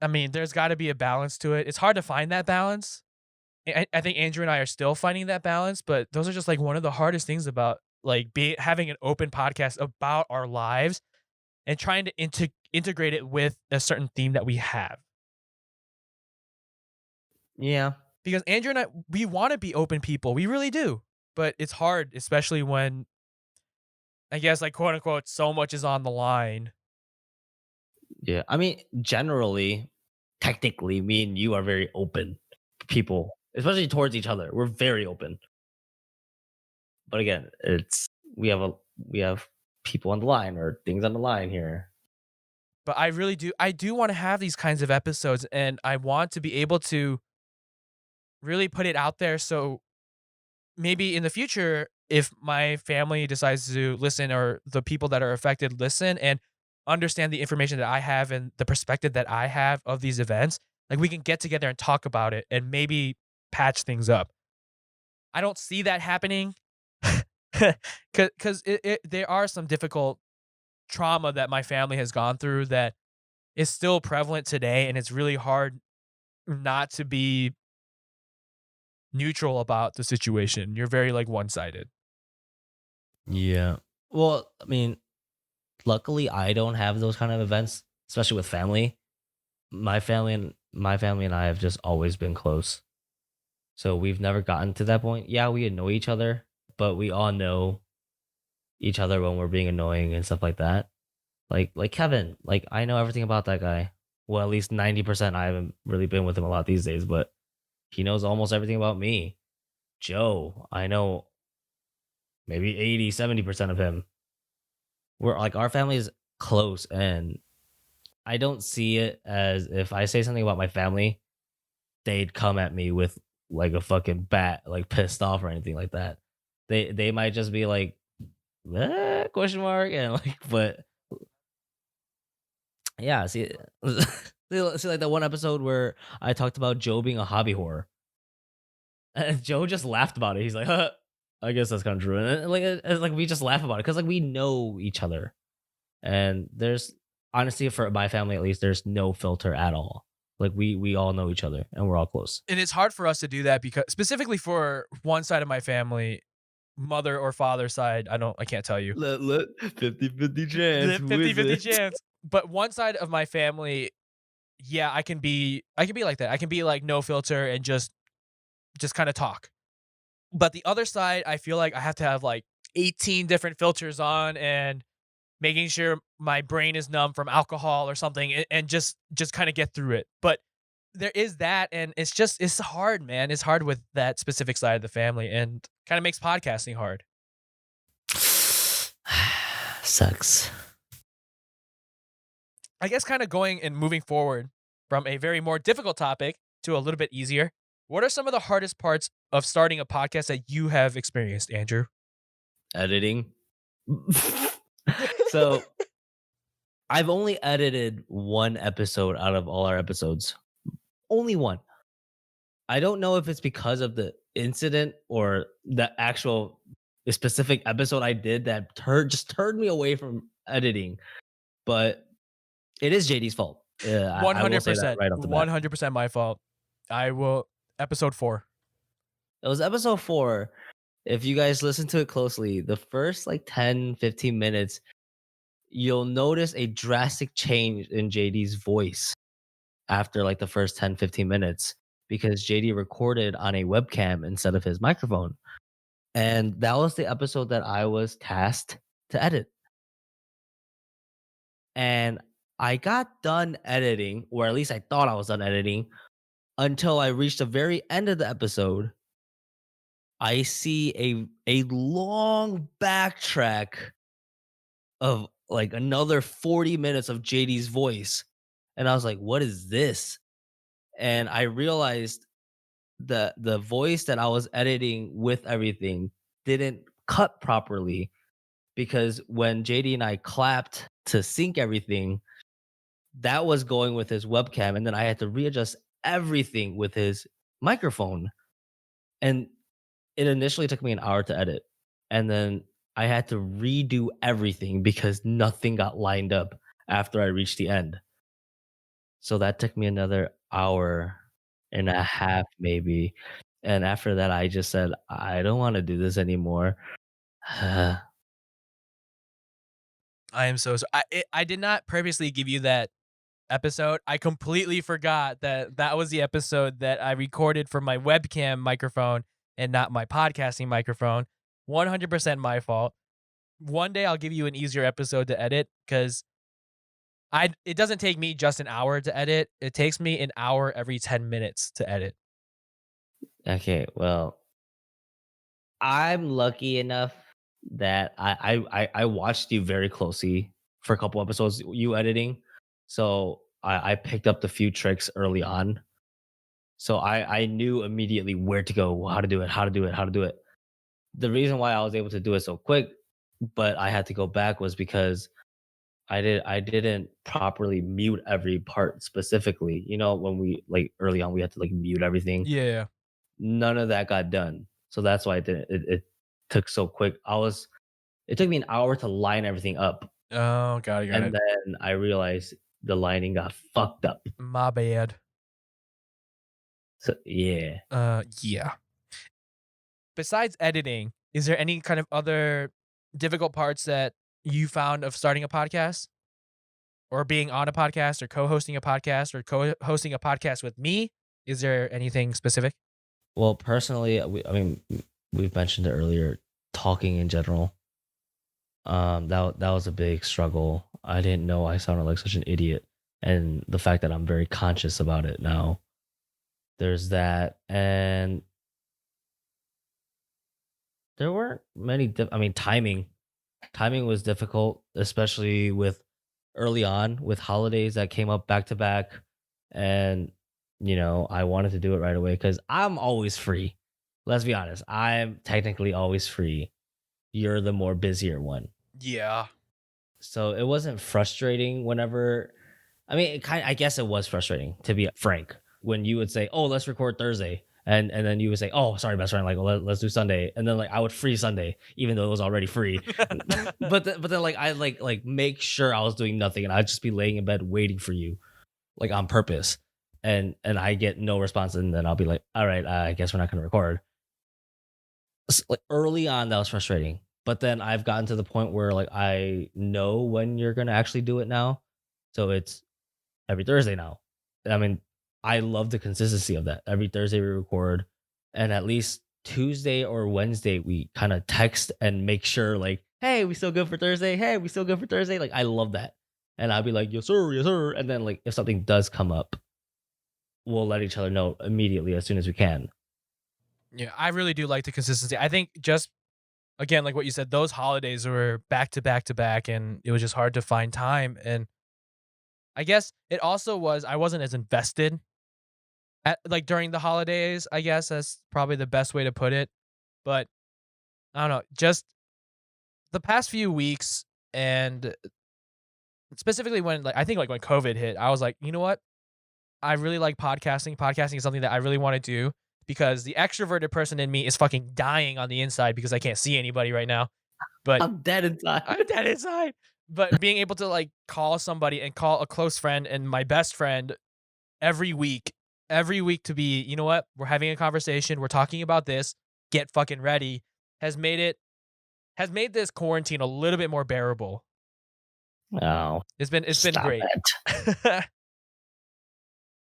I mean, there's got to be a balance to it. It's hard to find that balance. I think Andrew and I are still finding that balance, but those are just like one of the hardest things about like having an open podcast about our lives and trying to integrate it with a certain theme that we have. Yeah, Because Andrew and I, we want to be open people. We really do. But it's hard, especially when I guess like quote unquote so much is on the line. yeah. I mean, generally, technically, me and you are very open people, especially towards each other. We're very open. But again, it's we have people on the line or things on the line here. But I do want to have these kinds of episodes, and I want to be able to really put it out there so maybe in the future, if my family decides to listen or the people that are affected listen and understand the information that I have and the perspective that I have of these events, like we can get together and talk about it and maybe patch things up. I don't see that happening because there are some difficult trauma that my family has gone through that is still prevalent today. And it's really hard not to be neutral about the situation. You're very like one sided. Yeah. Well, I mean, luckily I don't have those kind of events, especially with family. My family and I have just always been close. So we've never gotten to that point. Yeah, we annoy each other, but we all know each other when we're being annoying and stuff like that. Like Kevin, like I know everything about that guy. Well, at least 90%. I haven't really been with him a lot these days, but he knows almost everything about me. Joe, I know maybe 80, 70% of him. We're like our family is close, and I don't see it as if I say something about my family, they'd come at me with like a fucking bat, like pissed off or anything like that. They might just be like, question mark, and like, but yeah, see, see, like the one episode where I talked about Joe being a hobby horror, and Joe just laughed about it. He's like, huh, I guess that's kind of true, and like, like we just laugh about it because like we know each other, and there's honestly for my family at least, there's no filter at all. Like we all know each other, and we're all close. And it's hard for us to do that because specifically for one side of my family, mother or father side, I can't tell you. Let 50-50 chance. The Who is 50-50 it? chance. But one side of my family, yeah, I can be like that. I can be like no filter and just kind of talk. But the other side, I feel like I have to have like 18 different filters on and making sure my brain is numb from alcohol or something and just kind of get through it. But there is that, and it's hard, man. It's hard with that specific side of the family and kind of makes podcasting hard. Sucks. I guess kind of going and moving forward from a very more difficult topic to a little bit easier. What are some of the hardest parts of starting a podcast that you have experienced, Andrew? Editing. So I've only edited one episode out of all our episodes. Only one. I don't know if it's because of the incident or the specific episode I did that just turned me away from editing, but it is JD's fault. I will say that 100%. right off the bat. 100% my fault. I will. Episode 4. It was episode 4. If you guys listen to it closely, the first like 10, 15 minutes, you'll notice a drastic change in JD's voice after like the first 10, 15 minutes because JD recorded on a webcam instead of his microphone. And that was the episode that I was tasked to edit. And I got done editing, or at least I thought I was done editing, until I reached the very end of the episode. I see a long backtrack of like another 40 minutes of JD's voice. And I was like, what is this? And I realized that the voice that I was editing with everything didn't cut properly because when JD and I clapped to sync everything, that was going with his webcam. And then I had to readjust everything with his microphone. And it initially took me an hour to edit. And then I had to redo everything because nothing got lined up after I reached the end. So that took me another hour and a half, maybe. And after that, I just said, I don't want to do this anymore. I am so sorry. I did not purposely give you that episode. I completely forgot that that was the episode that I recorded for my webcam microphone and not my podcasting microphone. 100% my fault. One day I'll give you an easier episode to edit because it doesn't take me just an hour to edit. It takes me an hour every 10 minutes to edit. Okay, well, I'm lucky enough that I watched you very closely for a couple episodes, you editing. So I picked up the few tricks early on. So I knew immediately where to go, how to do it, how to do it, how to do it. The reason why I was able to do it so quick, but I had to go back was because I didn't properly mute every part specifically. You know, when we like early on we had to like mute everything. Yeah. None of that got done. So that's why it took so quick. It took me an hour to line everything up. Oh, got it, got And it. then I realized the lining got fucked up. My bad. So yeah. Yeah. Besides editing, is there any kind of other difficult parts that you found of starting a podcast or being on a podcast or co-hosting a podcast or co-hosting a podcast with me? Is there anything specific? Well, personally, I mean, we've mentioned it earlier. Talking in general, that was a big struggle. I didn't know I sounded like such an idiot, and the fact that I'm very conscious about it now. There's that, and there weren't many. I mean, timing was difficult, especially with early on with holidays that came up back to back, and I wanted to do it right away because I'm always free. Let's be honest, I'm technically always free. You're the more busier one. Yeah. So it wasn't frustrating whenever. I mean, I guess it was frustrating to be frank when you would say, "Oh, let's record Thursday," and then you would say, "Oh, sorry, best friend, like let's do Sunday," and then like I would free Sunday even though it was already free. But then like I like make sure I was doing nothing and I'd just be laying in bed waiting for you, like on purpose, and I get no response, and then I'll be like, "All right, I guess we're not gonna record." Like early on, that was frustrating. But then I've gotten to the point where like I know when you're gonna actually do it now. So it's every Thursday now. I mean, I love the consistency of that. Every Thursday we record, and at least Tuesday or Wednesday we kind of text and make sure like, hey, we still good for Thursday? Hey, we still good for Thursday? Like I love that. And I'll be like, yes, sir, yes, sir. And then like if something does come up, we'll let each other know immediately as soon as we can. Yeah, I really do like the consistency. I think just again, like what you said, those holidays were back to back to back, and it was just hard to find time. And I guess it also was I wasn't as invested at like during the holidays. I guess that's probably the best way to put it. But I don't know, just the past few weeks, and specifically when like I think like when COVID hit, I was like, you know what? I really like podcasting. Podcasting is something that I really want to do because the extroverted person in me is fucking dying on the inside because I can't see anybody right now. But I'm dead inside. I'm dead inside. But being able to like call somebody and call a close friend and my best friend every every week to be, you know what? We're having a conversation. We're talking about this. Get fucking ready has made it has made this quarantine a little bit more bearable. Oh, It's been stop great. it.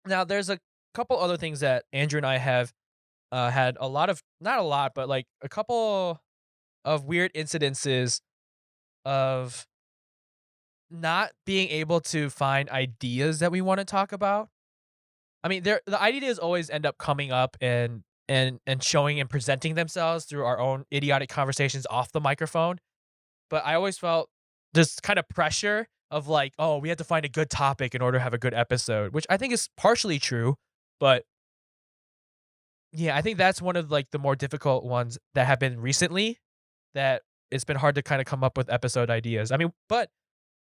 Now there's a couple other things that Andrew and I have had a lot of not a lot, but like a couple of weird incidences of not being able to find ideas that we want to talk about. I mean, the ideas always end up coming up and showing and presenting themselves through our own idiotic conversations off the microphone. But I always felt this kind of pressure of like, oh, we have to find a good topic in order to have a good episode, which I think is partially true. But yeah, I think that's one of like the more difficult ones that have been recently that it's been hard to kind of come up with episode ideas. I mean, but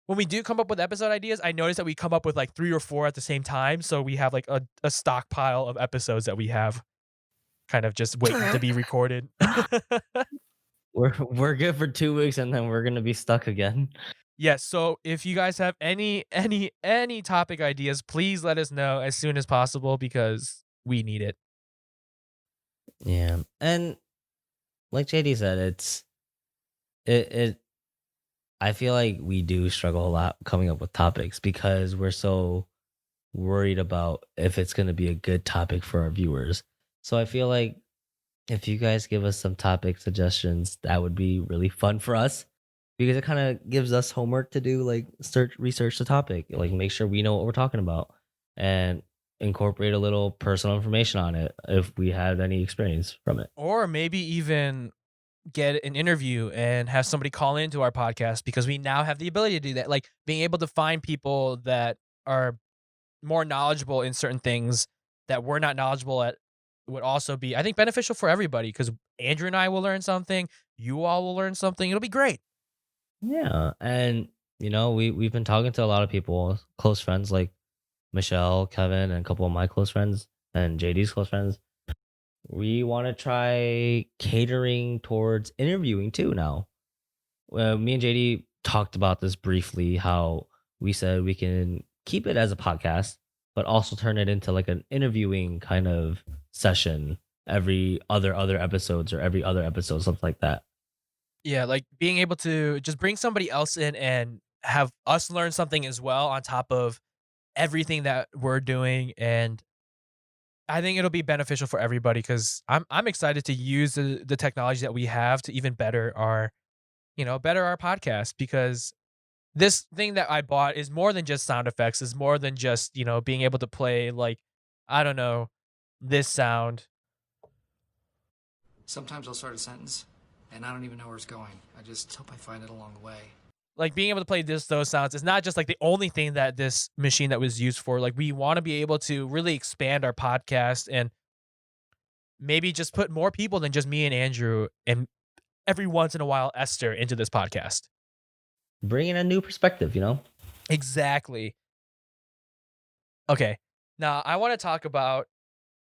when we do come up with episode ideas, I notice that we come up with like 3 or 4 at the same time, so we have like a stockpile of episodes that we have kind of just waiting to be recorded. We're good for 2 weeks and then we're gonna be stuck again. Yes, so if you guys have any topic ideas, please let us know as soon as possible because we need it. Yeah. And like JD said, it I feel like we do struggle a lot coming up with topics because we're so worried about if it's gonna be a good topic for our viewers. So I feel like if you guys give us some topic suggestions, that would be really fun for us because it kind of gives us homework to do, like research the topic, like make sure we know what we're talking about, and incorporate a little personal information on it if we have any experience from it. Or maybe even get an interview and have somebody call into our podcast because we now have the ability to do that. Like being able to find people that are more knowledgeable in certain things that we're not knowledgeable at would also be, I think, beneficial for everybody because Andrew and I will learn something. You all will learn something. It'll be great. Yeah, and we've been talking to a lot of people, close friends like Michelle, Kevin, and a couple of my close friends, and JD's close friends. We want to try catering towards interviewing too now. Me and JD talked about this briefly, how we said we can keep it as a podcast, but also turn it into like an interviewing kind of session every other episodes or every other episode, something like that. Yeah, like being able to just bring somebody else in and have us learn something as well on top of everything that we're doing. And I think it'll be beneficial for everybody because I'm excited to use the technology that we have to even better our, better our podcast because this thing that I bought is more than just sound effects, is more than just, being able to play like, I don't know, this sound. Sometimes I'll start a sentence and I don't even know where it's going. I just hope I find it along the way. Like being able to play those sounds is not just like the only thing that this machine that was used for. Like we want to be able to really expand our podcast and maybe just put more people than just me and Andrew and every once in a while Esther into this podcast. Bringing a new perspective. Exactly. Okay. Now I want to talk about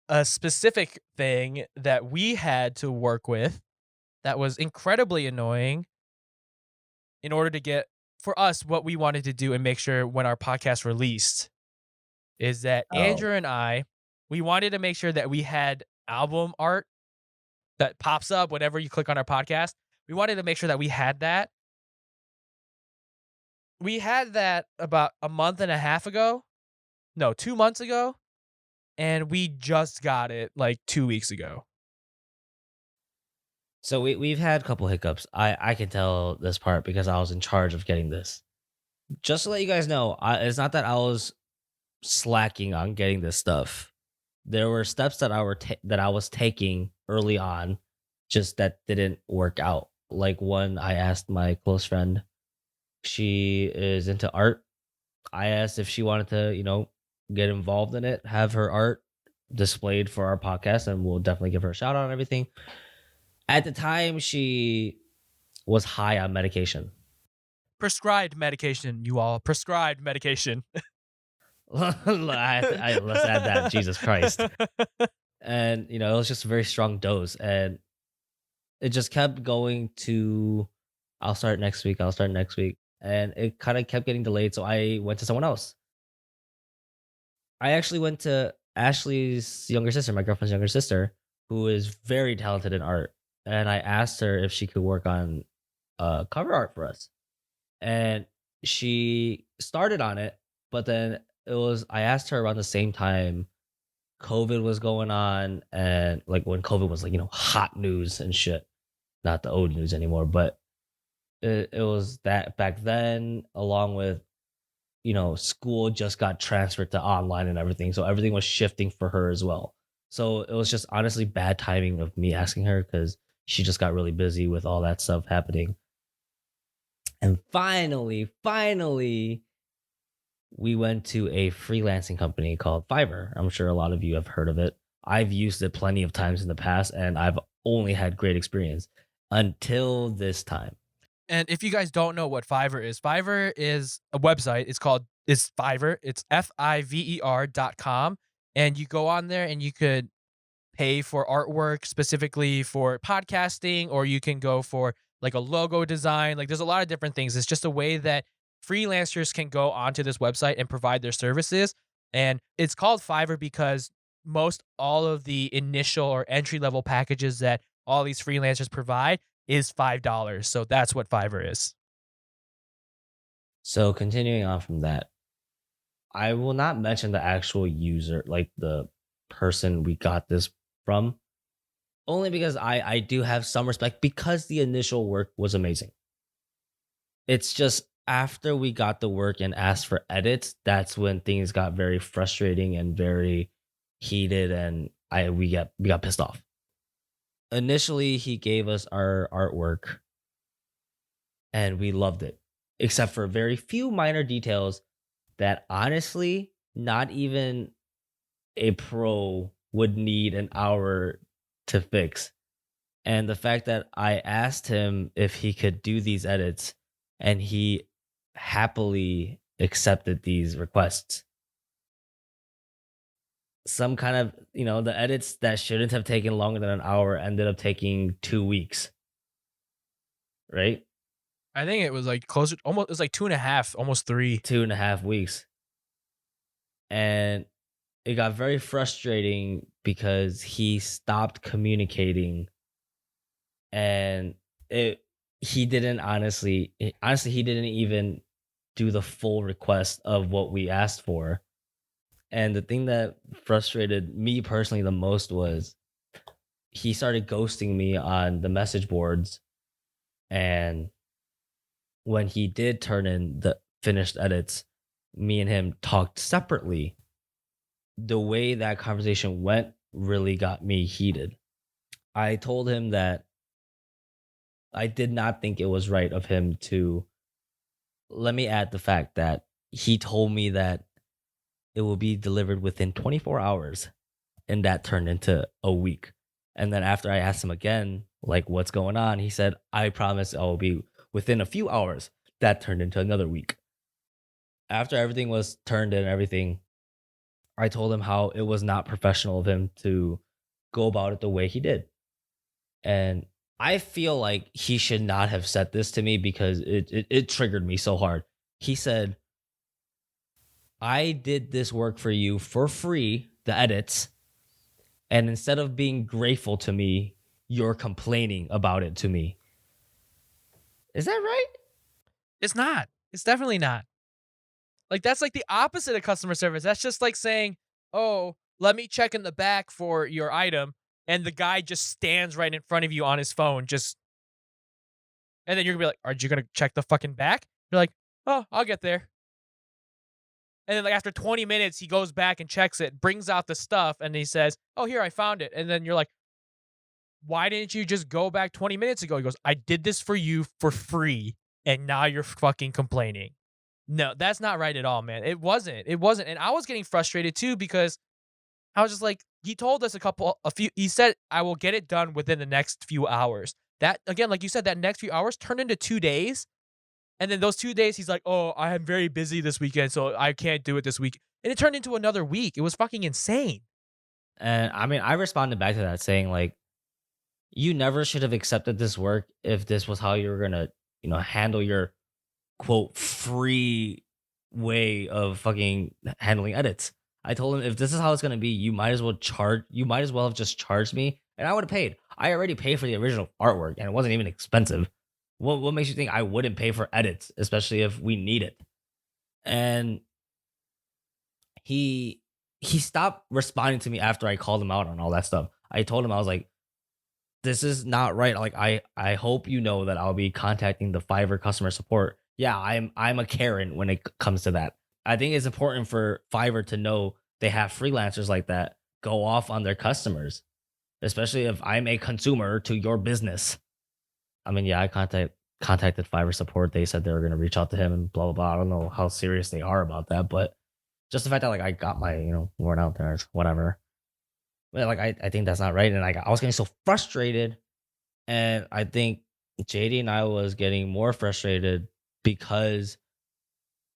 a specific thing that we had to work with that was incredibly annoying in order to get for us what we wanted to do and make sure when our podcast released is that Oh, Andrew and I, we wanted to make sure that we had album art that pops up whenever you click on our podcast. We wanted to make sure that we had that. We had that about a month and a half ago. No, 2 months ago. And we just got it like 2 weeks ago. so we've had a couple hiccups. I can tell this part because I was in charge of getting this. Just to let you guys know, it's not that I was slacking on getting this stuff. There were steps that I was taking early on, just that didn't work out. Like one, I asked my close friend, she is into art. I asked if she wanted to, get involved in it, have her art displayed for our podcast, and we'll definitely give her a shout out and everything. At the time, she was high on medication. Prescribed medication, you all. Prescribed medication. Let's add that, Jesus Christ. And, it was just a very strong dose. And it just kept going to, I'll start next week. I'll start next week. And it kind of kept getting delayed. So I went to someone else. I actually went to Ashley's younger sister, my girlfriend's younger sister, who is very talented in art. And I asked her if she could work on cover art for us. And she started on it, but then I asked her around the same time COVID was going on, and like when COVID was like, hot news and shit. Not the old news anymore, but it was that back then, along with school just got transferred to online and everything. So everything was shifting for her as well. So it was just honestly bad timing of me asking her because she just got really busy with all that stuff happening. And finally, we went to a freelancing company called Fiverr. I'm sure a lot of you have heard of it. I've used it plenty of times in the past, and I've only had great experience until this time. And if you guys don't know what Fiverr is a website. It's Fiverr. It's FIVER.com. And you go on there and you could pay for artwork specifically for podcasting, or you can go for like a logo design. Like there's a lot of different things. It's just a way that freelancers can go onto this website and provide their services. And it's called Fiverr because most all of the initial or entry level packages that all these freelancers provide is $5. So that's what Fiverr is. So continuing on from that, I will not mention the actual user, like the person we got this from, only because I do have some respect because the initial work was amazing. It's just after we got the work and asked for edits, that's when things got very frustrating and very heated, and we got pissed off. initially he gave us our artwork and we loved it, except for very few minor details that honestly, not even a pro would need an hour to fix. And the fact that I asked him if he could do these edits and he happily accepted these requests. Some kind of, the edits that shouldn't have taken longer than an hour ended up taking 2 weeks, right? I think it was like closer, almost, it was like 2.5, almost 3. 2.5 weeks. And it got very frustrating because he stopped communicating and he didn't he didn't even do the full request of what we asked for. And the thing that frustrated me personally the most was he started ghosting me on the message boards. And when he did turn in the finished edits, me and him talked separately. The way that conversation went really got me heated. I told him that I did not think it was right of him to, let me add the fact that he told me that it will be delivered within 24 hours, and that turned into a week. And then after I asked him again, like, what's going on? He said, I promise I will be within a few hours. That turned into another week. After everything was turned in, everything, I told him how it was not professional of him to go about it the way he did. And I feel like he should not have said this to me because it triggered me so hard. He said, I did this work for you for free, the edits, and instead of being grateful to me, you're complaining about it to me. Is that right? It's not. It's definitely not. Like, that's like the opposite of customer service. That's just like saying, oh, let me check in the back for your item. And the guy just stands right in front of you on his phone. And then you're going to be like, aren't you going to check the fucking back? You're like, oh, I'll get there. And then like after 20 minutes, he goes back and checks it, brings out the stuff, and he says, oh, here, I found it. And then you're like, why didn't you just go back 20 minutes ago? He goes, I did this for you for free, and now you're fucking complaining. No, that's not right at all, man. It wasn't. And I was getting frustrated too because I was just like, he told us he said, I will get it done within the next few hours. That, again, like you said, that next few hours turned into 2 days. And then those 2 days, he's like, oh, I am very busy this weekend, so I can't do it this week. And it turned into another week. It was fucking insane. And I mean, I responded back to that saying, like, you never should have accepted this work if this was how you were going to, handle your quote free way of fucking handling edits. I told him if this is how it's going to be, you might as well have just charged me and I would have paid. I already paid for the original artwork and it wasn't even expensive. What makes you think I wouldn't pay for edits, especially if we need it? And he stopped responding to me after I called him out on all that stuff. I told him, I was like, this is not right. Like, I hope you know that I'll be contacting the Fiverr customer support. Yeah, I'm a Karen when it comes to that. I think it's important for Fiverr to know they have freelancers like that go off on their customers, especially if I'm a consumer to your business. I mean, yeah, I contacted Fiverr support. They said they were going to reach out to him and blah, blah, blah. I don't know how serious they are about that, but just the fact that, like, I got my, word out there, whatever. But, like, I think that's not right. And, like, I was getting so frustrated. And I think JD and I was getting more frustrated because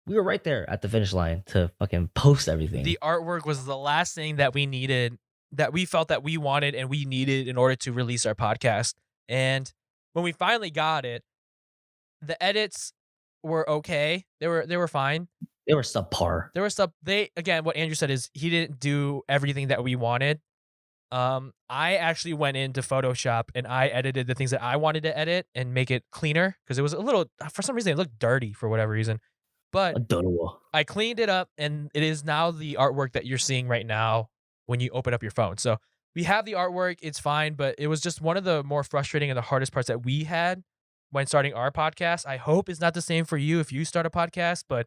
we were right there at the finish line to fucking post everything. The artwork was the last thing that we needed, that we felt that we wanted and we needed in order to release our podcast. And when we finally got it, the edits were okay. They were fine. They were subpar. Again, what Andrew said is he didn't do everything that we wanted. I actually went into Photoshop and I edited the things that I wanted to edit and make it cleaner because it was a little, for some reason, it looked dirty for whatever reason. But adorable. I cleaned it up and it is now the artwork that you're seeing right now when you open up your phone. So we have the artwork, it's fine, but it was just one of the more frustrating and the hardest parts that we had when starting our podcast. I hope it's not the same for you if you start a podcast, but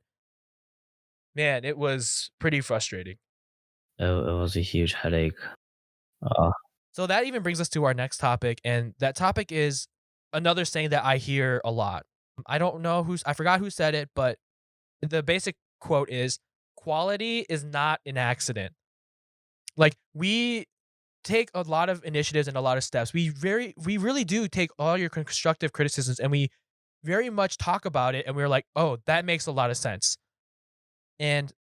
man, it was pretty frustrating. It was a huge headache. So that even brings us to our next topic, and that topic is another saying that I hear a lot. I don't know I forgot who said it, but the basic quote is quality is not an accident. Like, we take a lot of initiatives and a lot of steps. We really do take all your constructive criticisms and we very much talk about it and we're like, "Oh, that makes a lot of sense." And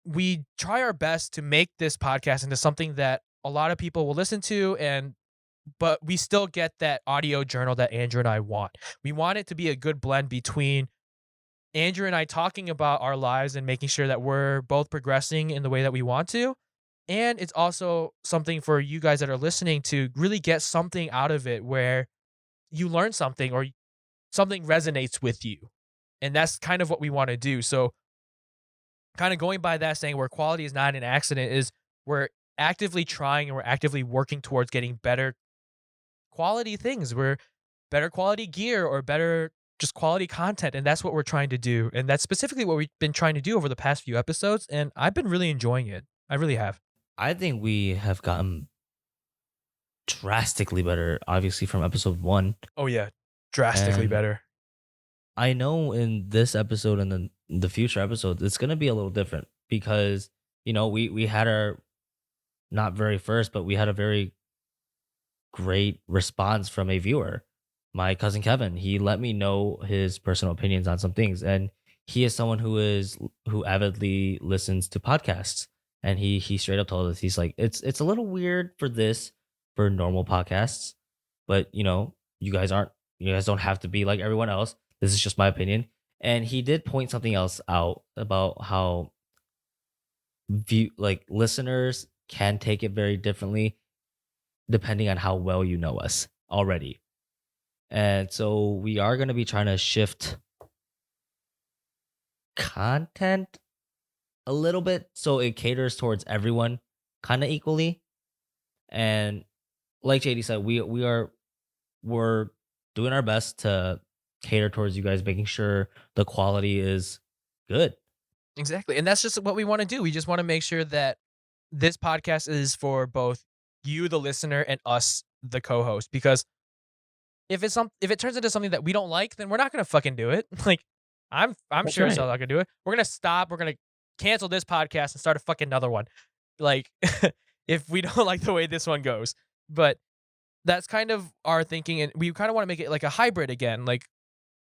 we try our best to make this podcast into something that a lot of people will listen to, but we still get that audio journal that Andrew and I want. We want it to be a good blend between Andrew and I talking about our lives and making sure that we're both progressing in the way that we want to. And it's also something for you guys that are listening to really get something out of it where you learn something or something resonates with you. And that's kind of what we want to do. So, kind of going by that saying where quality is not an accident is we're actively trying and we're actively working towards getting better quality things. We're better quality gear or better just quality content. And that's what we're trying to do. And that's specifically what we've been trying to do over the past few episodes. And I've been really enjoying it. I really have. I think we have gotten drastically better, obviously, from episode 1. Oh, yeah. Drastically And better. I know in this episode and then the future episodes, it's going to be a little different because, we had our not very first, but we had a very great response from a viewer. My cousin Kevin, he let me know his personal opinions on some things, and he is someone who avidly listens to podcasts, and he straight up told us, he's like, it's a little weird for normal podcasts, but you guys don't have to be like everyone else. This is just my opinion. And he did point something else out about how listeners can take it very differently depending on how well you know us already. And so we are going to be trying to shift content a little bit so it caters towards everyone kind of equally. And like JD said, we're doing our best to cater towards you guys, making sure the quality is good. Exactly. And that's just what we want to do. We just want to make sure that this podcast is for both you, the listener, and us, the co-host. Because if it turns into something that we don't like, then we're not gonna fucking do it. Like, I'm That's sure as right. hell not gonna do it. We're gonna stop. We're gonna cancel this podcast and start a fucking another one. Like, if we don't like the way this one goes. But that's kind of our thinking, and we kind of want to make it like a hybrid again. Like,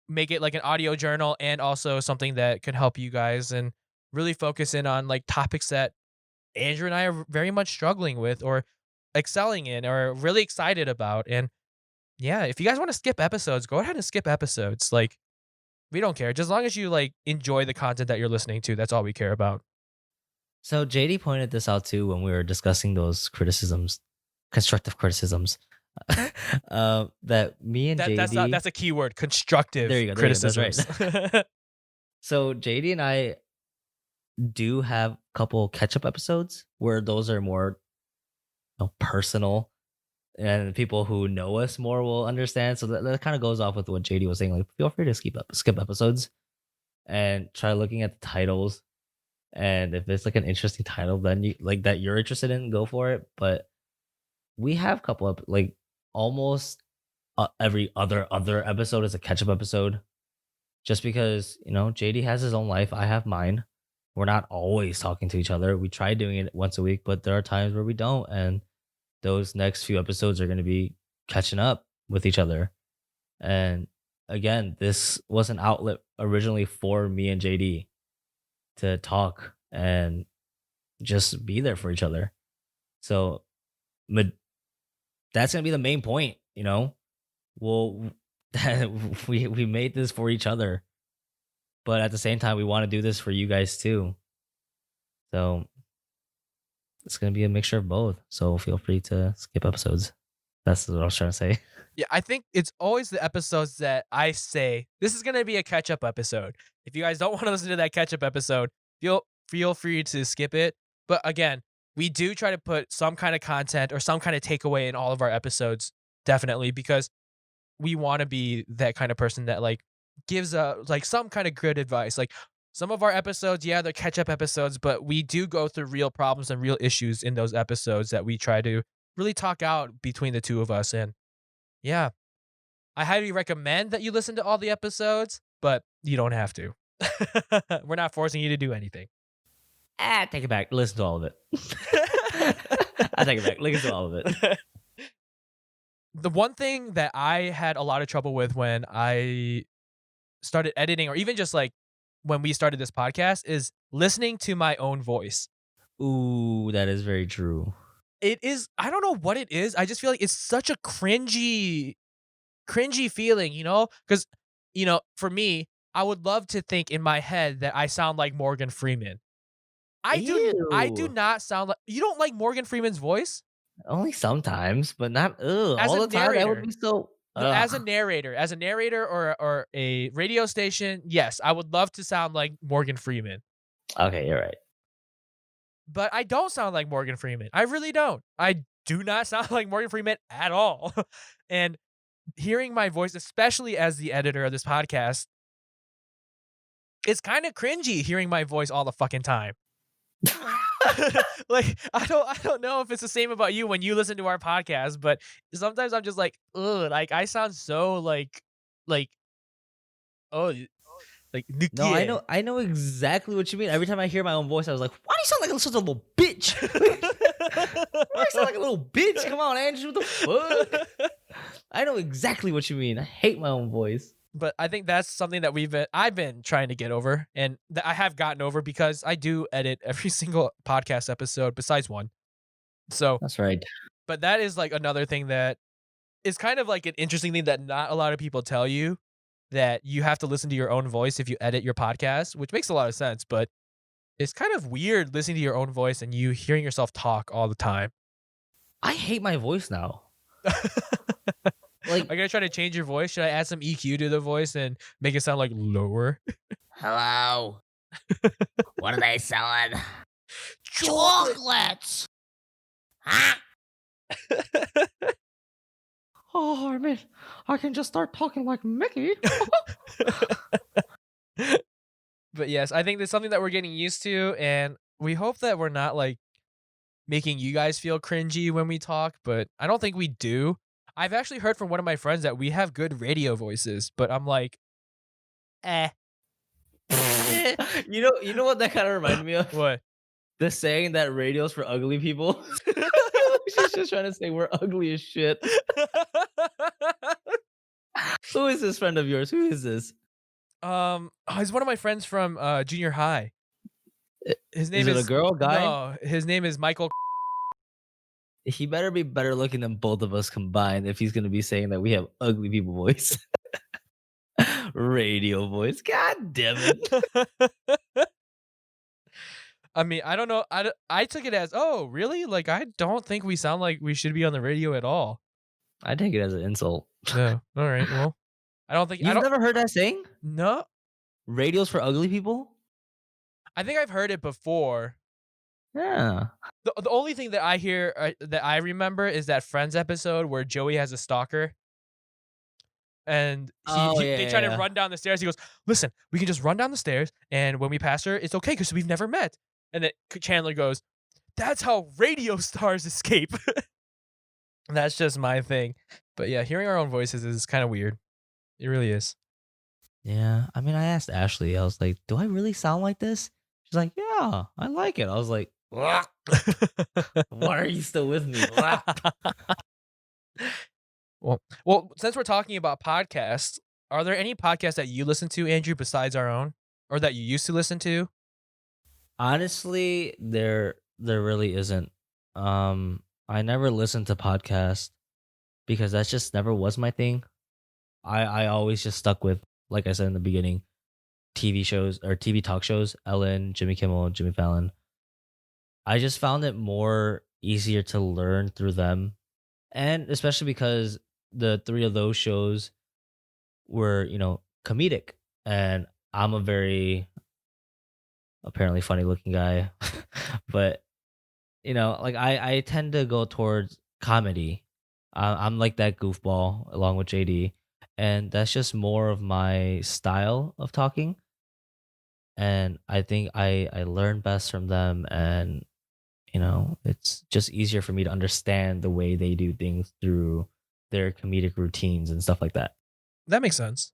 make it like an audio journal and also something that can help you guys and really focus in on like topics that Andrew and I are very much struggling with or excelling in or really excited about. And yeah, if you guys want to skip episodes, go ahead and skip episodes. Like, we don't care. Just as long as you like enjoy the content that you're listening to, that's all we care about. So JD pointed this out too when we were discussing those constructive criticisms. That me and JD. That's a key word. Constructive There you go. That's right. criticisms. So JD and I do have a couple catch-up episodes where those are more personal, and people who know us more will understand. So that kind of goes off with what JD was saying. Like, feel free to skip episodes and try looking at the titles. And if it's like an interesting title, then you're interested in, go for it. But we have a couple of almost every other episode is a catch-up episode, just because JD has his own life, I have mine. We're not always talking to each other. We try doing it once a week, but there are times where we don't, and those next few episodes are going to be catching up with each other. And again, this was an outlet originally for me and JD to talk and just be there for each other. So that's going to be the main point, Well, we made this for each other, but at the same time, we want to do this for you guys too. So it's going to be a mixture of both. So feel free to skip episodes. That's what I was trying to say. Yeah, I think it's always the episodes that I say, this is going to be a catch-up episode. If you guys don't want to listen to that catch-up episode, feel free to skip it. But again, we do try to put some kind of content or some kind of takeaway in all of our episodes, definitely, because we want to be that kind of person that like gives some kind of good advice. Like, some of our episodes, yeah, they're catch-up episodes, but we do go through real problems and real issues in those episodes that we try to really talk out between the two of us. And yeah, I highly recommend that you listen to all the episodes, but you don't have to. We're not forcing you to do anything. Take it back. Listen to all of it. I take it back. Listen to all of it. The one thing that I had a lot of trouble with when I started editing, or even just like when we started this podcast, is listening to my own voice. Ooh, that is very true. It is, I don't know what it is. I just feel like it's such a cringy feeling, you know? Because, you know, for me, I would love to think in my head that I sound like Morgan Freeman. I do Ew. not sound like, you don't like Morgan Freeman's voice? Only sometimes, but not As all a the time. That would narrator. be so. No, as a narrator or a radio station, yes, I would love to sound like Morgan Freeman. Okay, you're right. But I don't sound like Morgan Freeman. I really don't. I do not sound like Morgan Freeman at all. And hearing my voice, especially as the editor of this podcast, it's kind of cringy hearing my voice all the fucking time. Like I don't know if it's the same about you when you listen to our podcast, but sometimes I'm just like, ugh, like I sound so like oh like No, I know exactly what you mean. Every time I hear my own voice, I was like, "Why do you sound like such a little bitch? Why do you sound like a little bitch? Come on, Andrew, what the fuck?" I know exactly what you mean. I hate my own voice. But I think that's something that I've been trying to get over, and that I have gotten over because I do edit every single podcast episode besides one. So, That's right. but that is like another thing that is kind of like an interesting thing that not a lot of people tell you, that you have to listen to your own voice if you edit your podcast, which makes a lot of sense, but it's kind of weird listening to your own voice and you hearing yourself talk all the time. I hate my voice now. Are you gonna try to change your voice? Should I add some EQ to the voice and make it sound like lower? Hello. What are they selling? Chocolates. Huh? Oh, I mean, I can just start talking like Mickey. But yes, I think that's something that we're getting used to, and we hope that we're not like making you guys feel cringy when we talk, but I don't think we do. I've actually heard from one of my friends that we have good radio voices, but I'm like, eh. You know what that kind of reminded me of? What? The saying that radio's for ugly people. She's just trying to say we're ugly as shit. Who is this friend of yours? Who is this? He's one of my friends from junior high. His name Is it a girl, guy? No, his name is Michael. He better be better looking than both of us combined if he's gonna be saying that we have ugly people voice. Radio voice. God damn it. I mean, I don't know. I took it as, oh, really? Like, I don't think we sound like we should be on the radio at all. I take it as an insult. No. All right. Well, I don't think You've never heard that saying? No. Radio's for ugly people? I think I've heard it before. Yeah. The only thing that I hear that I remember is that Friends episode where Joey has a stalker. And they try to run down the stairs. He goes, listen, we can just run down the stairs, and when we pass her, it's okay because we've never met. And then Chandler goes, that's how radio stars escape. That's just my thing. But yeah, hearing our own voices is kind of weird. It really is. Yeah. I mean, I asked Ashley, I was like, do I really sound like this? She's like, yeah, I like it. I was like, why are you still with me? Well, since we're talking about podcasts, are there any podcasts that you listen to, Andrew, besides our own, or that you used to listen to? Honestly, there really isn't. I never listened to podcasts because that just never was my thing. I always just stuck with, like I said in the beginning, TV shows or TV talk shows, Ellen, Jimmy Kimmel, Jimmy Fallon. I just found it more easier to learn through them. And especially because the three of those shows were, comedic. And I'm a very apparently funny looking guy. But, like I tend to go towards comedy. I'm like that goofball along with JD. And that's just more of my style of talking. And I think I learn best from them. And it's just easier for me to understand the way they do things through their comedic routines and stuff like that. That makes sense.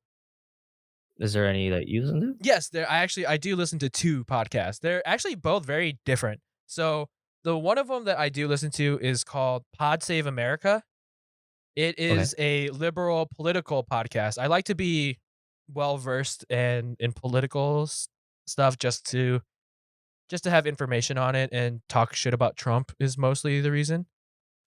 Is there any that you listen to? Yes, I do listen to 2 podcasts. They're actually both very different. So, the one of them that I do listen to is called Pod Save America. It Okay. is a liberal political podcast. I like to be well-versed in political stuff just to have information on it and talk shit about Trump is mostly the reason.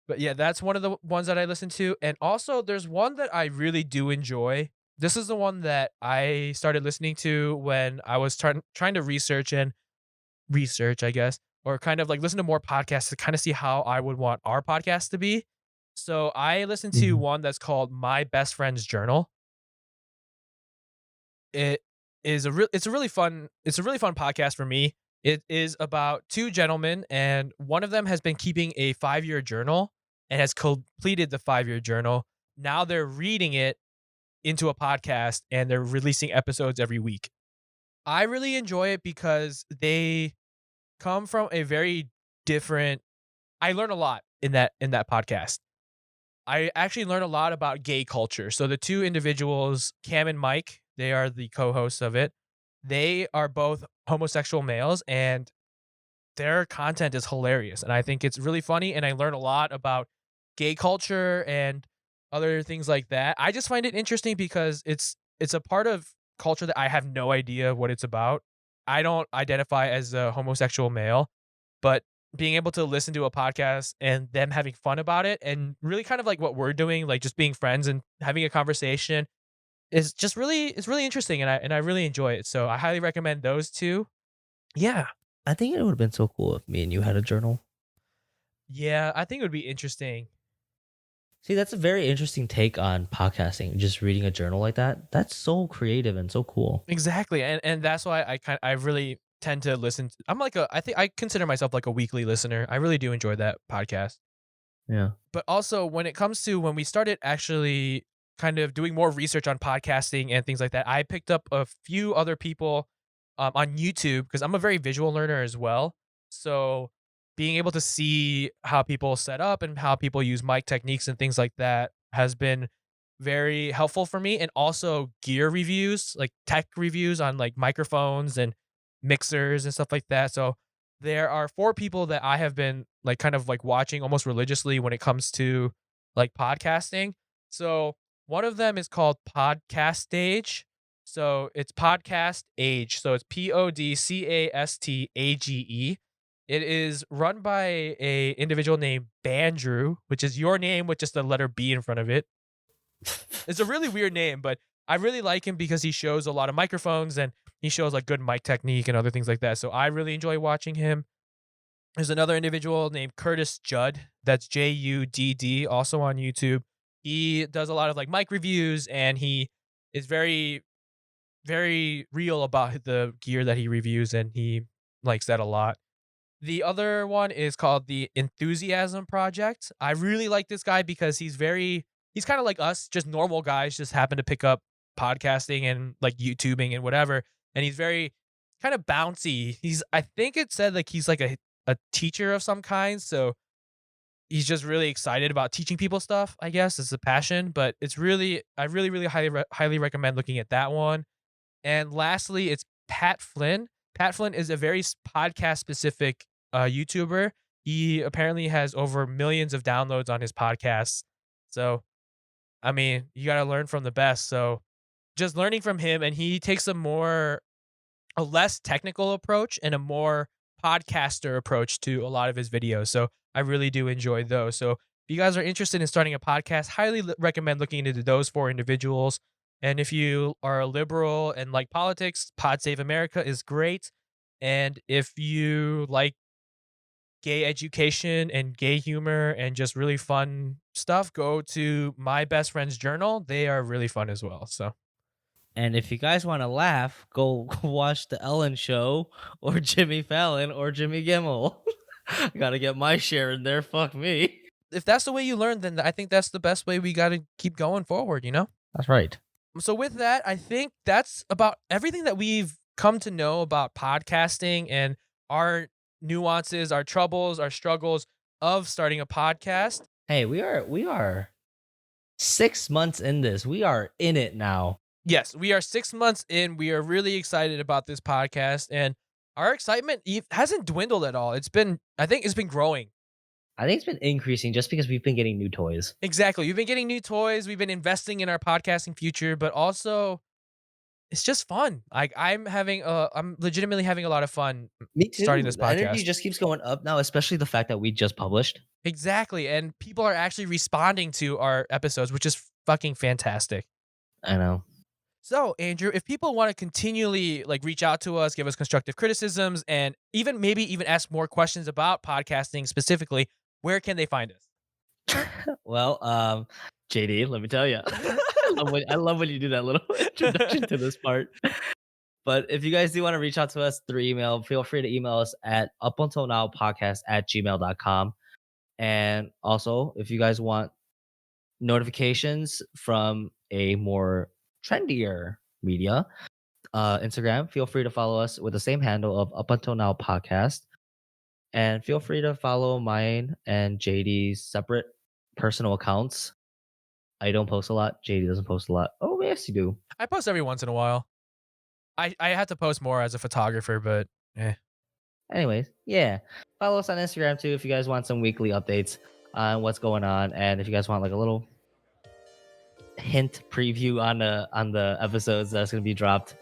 But yeah, that's one of the ones that I listen to. And also, there's one that I really do enjoy. This is the one that I started listening to when I was trying to research, I guess, or kind of like listen to more podcasts to kind of see how I would want our podcast to be. So I listened to Mhm. one that's called My Best Friend's Journal. It it's a really fun podcast for me. It is about 2 gentlemen, and one of them has been keeping a 5-year journal and has completed the 5-year journal. Now they're reading it into a podcast and they're releasing episodes every week. I really enjoy it because they come from a very different. I learn a lot in that podcast. I actually learn a lot about gay culture. So the 2 individuals, Cam and Mike, they are the co-hosts of it. They are both homosexual males and their content is hilarious. And I think it's really funny and I learn a lot about gay culture and other things like that. I just find it interesting because it's a part of culture that I have no idea what it's about. I don't identify as a homosexual male, but being able to listen to a podcast and them having fun about it and really kind of like what we're doing, like just being friends and having a conversation is just really it's really interesting and I really enjoy it. So I highly recommend those 2. Yeah. I think it would have been so cool if me and you had a journal. Yeah, I think it would be interesting. See, that's a very interesting take on podcasting. Just reading a journal like that. That's so creative and so cool. Exactly. And that's why I really tend to listen I'm like I think I consider myself like a weekly listener. I really do enjoy that podcast. Yeah. But also when it comes to when we started actually kind of doing more research on podcasting and things like that, I picked up a few other people on YouTube because I'm a very visual learner as well. So being able to see how people set up and how people use mic techniques and things like that has been very helpful for me. And also gear reviews, like tech reviews on like microphones and mixers and stuff like that. So there are 4 people that I have been like kind of like watching almost religiously when it comes to like podcasting. So one of them is called Podcast Stage. So it's Podcast Age. So it's PODCASTAGE. It is run by a individual named Bandrew, which is your name with just the letter B in front of it. It's a really weird name, but I really like him because he shows a lot of microphones and he shows like good mic technique and other things like that. So I really enjoy watching him. There's another individual named Curtis Judd. That's JUDD, also on YouTube. He does a lot of like mic reviews and he is very, very real about the gear that he reviews and he likes that a lot. The other one is called the Enthusiasm Project. I really like this guy because he's kind of like us, just normal guys, just happen to pick up podcasting and like YouTubing and whatever. And he's very kind of bouncy. I think it said like he's like a teacher of some kind. So he's just really excited about teaching people stuff, I guess. It's a passion, but I really, really highly recommend looking at that one. And lastly, it's Pat Flynn. Pat Flynn is a very podcast specific YouTuber. He apparently has over millions of downloads on his podcasts. So, I mean, you got to learn from the best. So, just learning from him, and he takes a less technical approach and a more podcaster approach to a lot of his videos. So, I really do enjoy those. So, if you guys are interested in starting a podcast, highly recommend looking into those 4 individuals. And if you are a liberal and like politics, Pod Save America is great. And if you like gay education and gay humor and just really fun stuff, go to My Best Friend's Journal. They are really fun as well. So And if you guys want to laugh, go watch the Ellen Show or Jimmy Fallon or Jimmy Kimmel. Gotta get my share in there. Fuck me. if that's the way you learn, then I think that's the best way we got to keep going forward, you know? That's right. So with that, I think that's about everything that we've come to know about podcasting and our nuances, our troubles, our struggles of starting a podcast. Hey, we are 6 months in this. We are in it now. Yes, we are 6 months in. We are really excited about this podcast, and our excitement hasn't dwindled at all. I think it's been growing. I think it's been increasing just because we've been getting new toys. Exactly. We've been getting new toys. We've been investing in our podcasting future, but also it's just fun. Like I'm legitimately having a lot of fun Me too. starting this The energy podcast. just keeps going up now, especially the fact that we just published. Exactly. And people are actually responding to our episodes, which is fucking fantastic. I know. So, Andrew, if people want to continually like reach out to us, give us constructive criticisms, and maybe even ask more questions about podcasting specifically, where can they find us? Well, JD, let me tell you, I love when you do that little introduction to this part. But if you guys do want to reach out to us through email, feel free to email us at upuntilnowpodcast@gmail.com. And also, if you guys want notifications from a more trendier media, Instagram, feel free to follow us with the same handle of Up Until Now Podcast. And feel free to follow mine and JD's separate personal accounts. I don't post a lot. JD doesn't post a lot. Oh, yes, you do. I post every once in a while. I have to post more as a photographer, but Anyways, yeah. Follow us on Instagram too if you guys want some weekly updates on what's going on. And if you guys want like a little hint preview on the episodes that's gonna be dropped.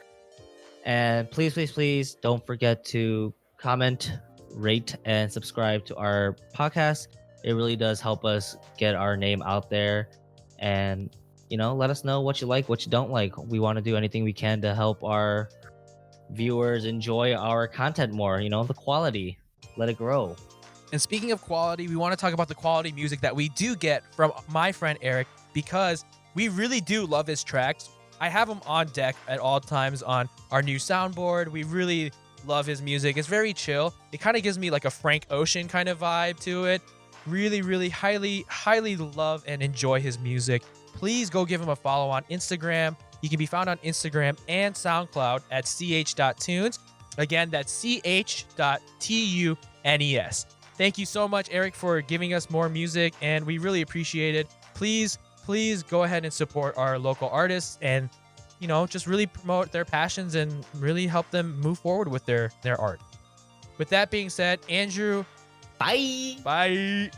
And please don't forget to comment, rate, and subscribe to our podcast. It really does help us get our name out there. And let us know what you like, what you don't like. We want to do anything we can to help our viewers enjoy our content more, the quality. Let it grow. And speaking of quality, we want to talk about the quality music that we do get from my friend Eric, because we really do love his tracks. I have him on deck at all times on our new soundboard. We really love his music. It's very chill. It kind of gives me like a Frank Ocean kind of vibe to it. Really, really highly love and enjoy his music. Please go give him a follow on Instagram. He can be found on Instagram and SoundCloud at ch.tunes. Again, that's ch.tunes. Thank you so much, Eric, for giving us more music, and we really appreciate it. Please go ahead and support our local artists and, just really promote their passions and really help them move forward with their art. With that being said, Andrew, Bye. bye.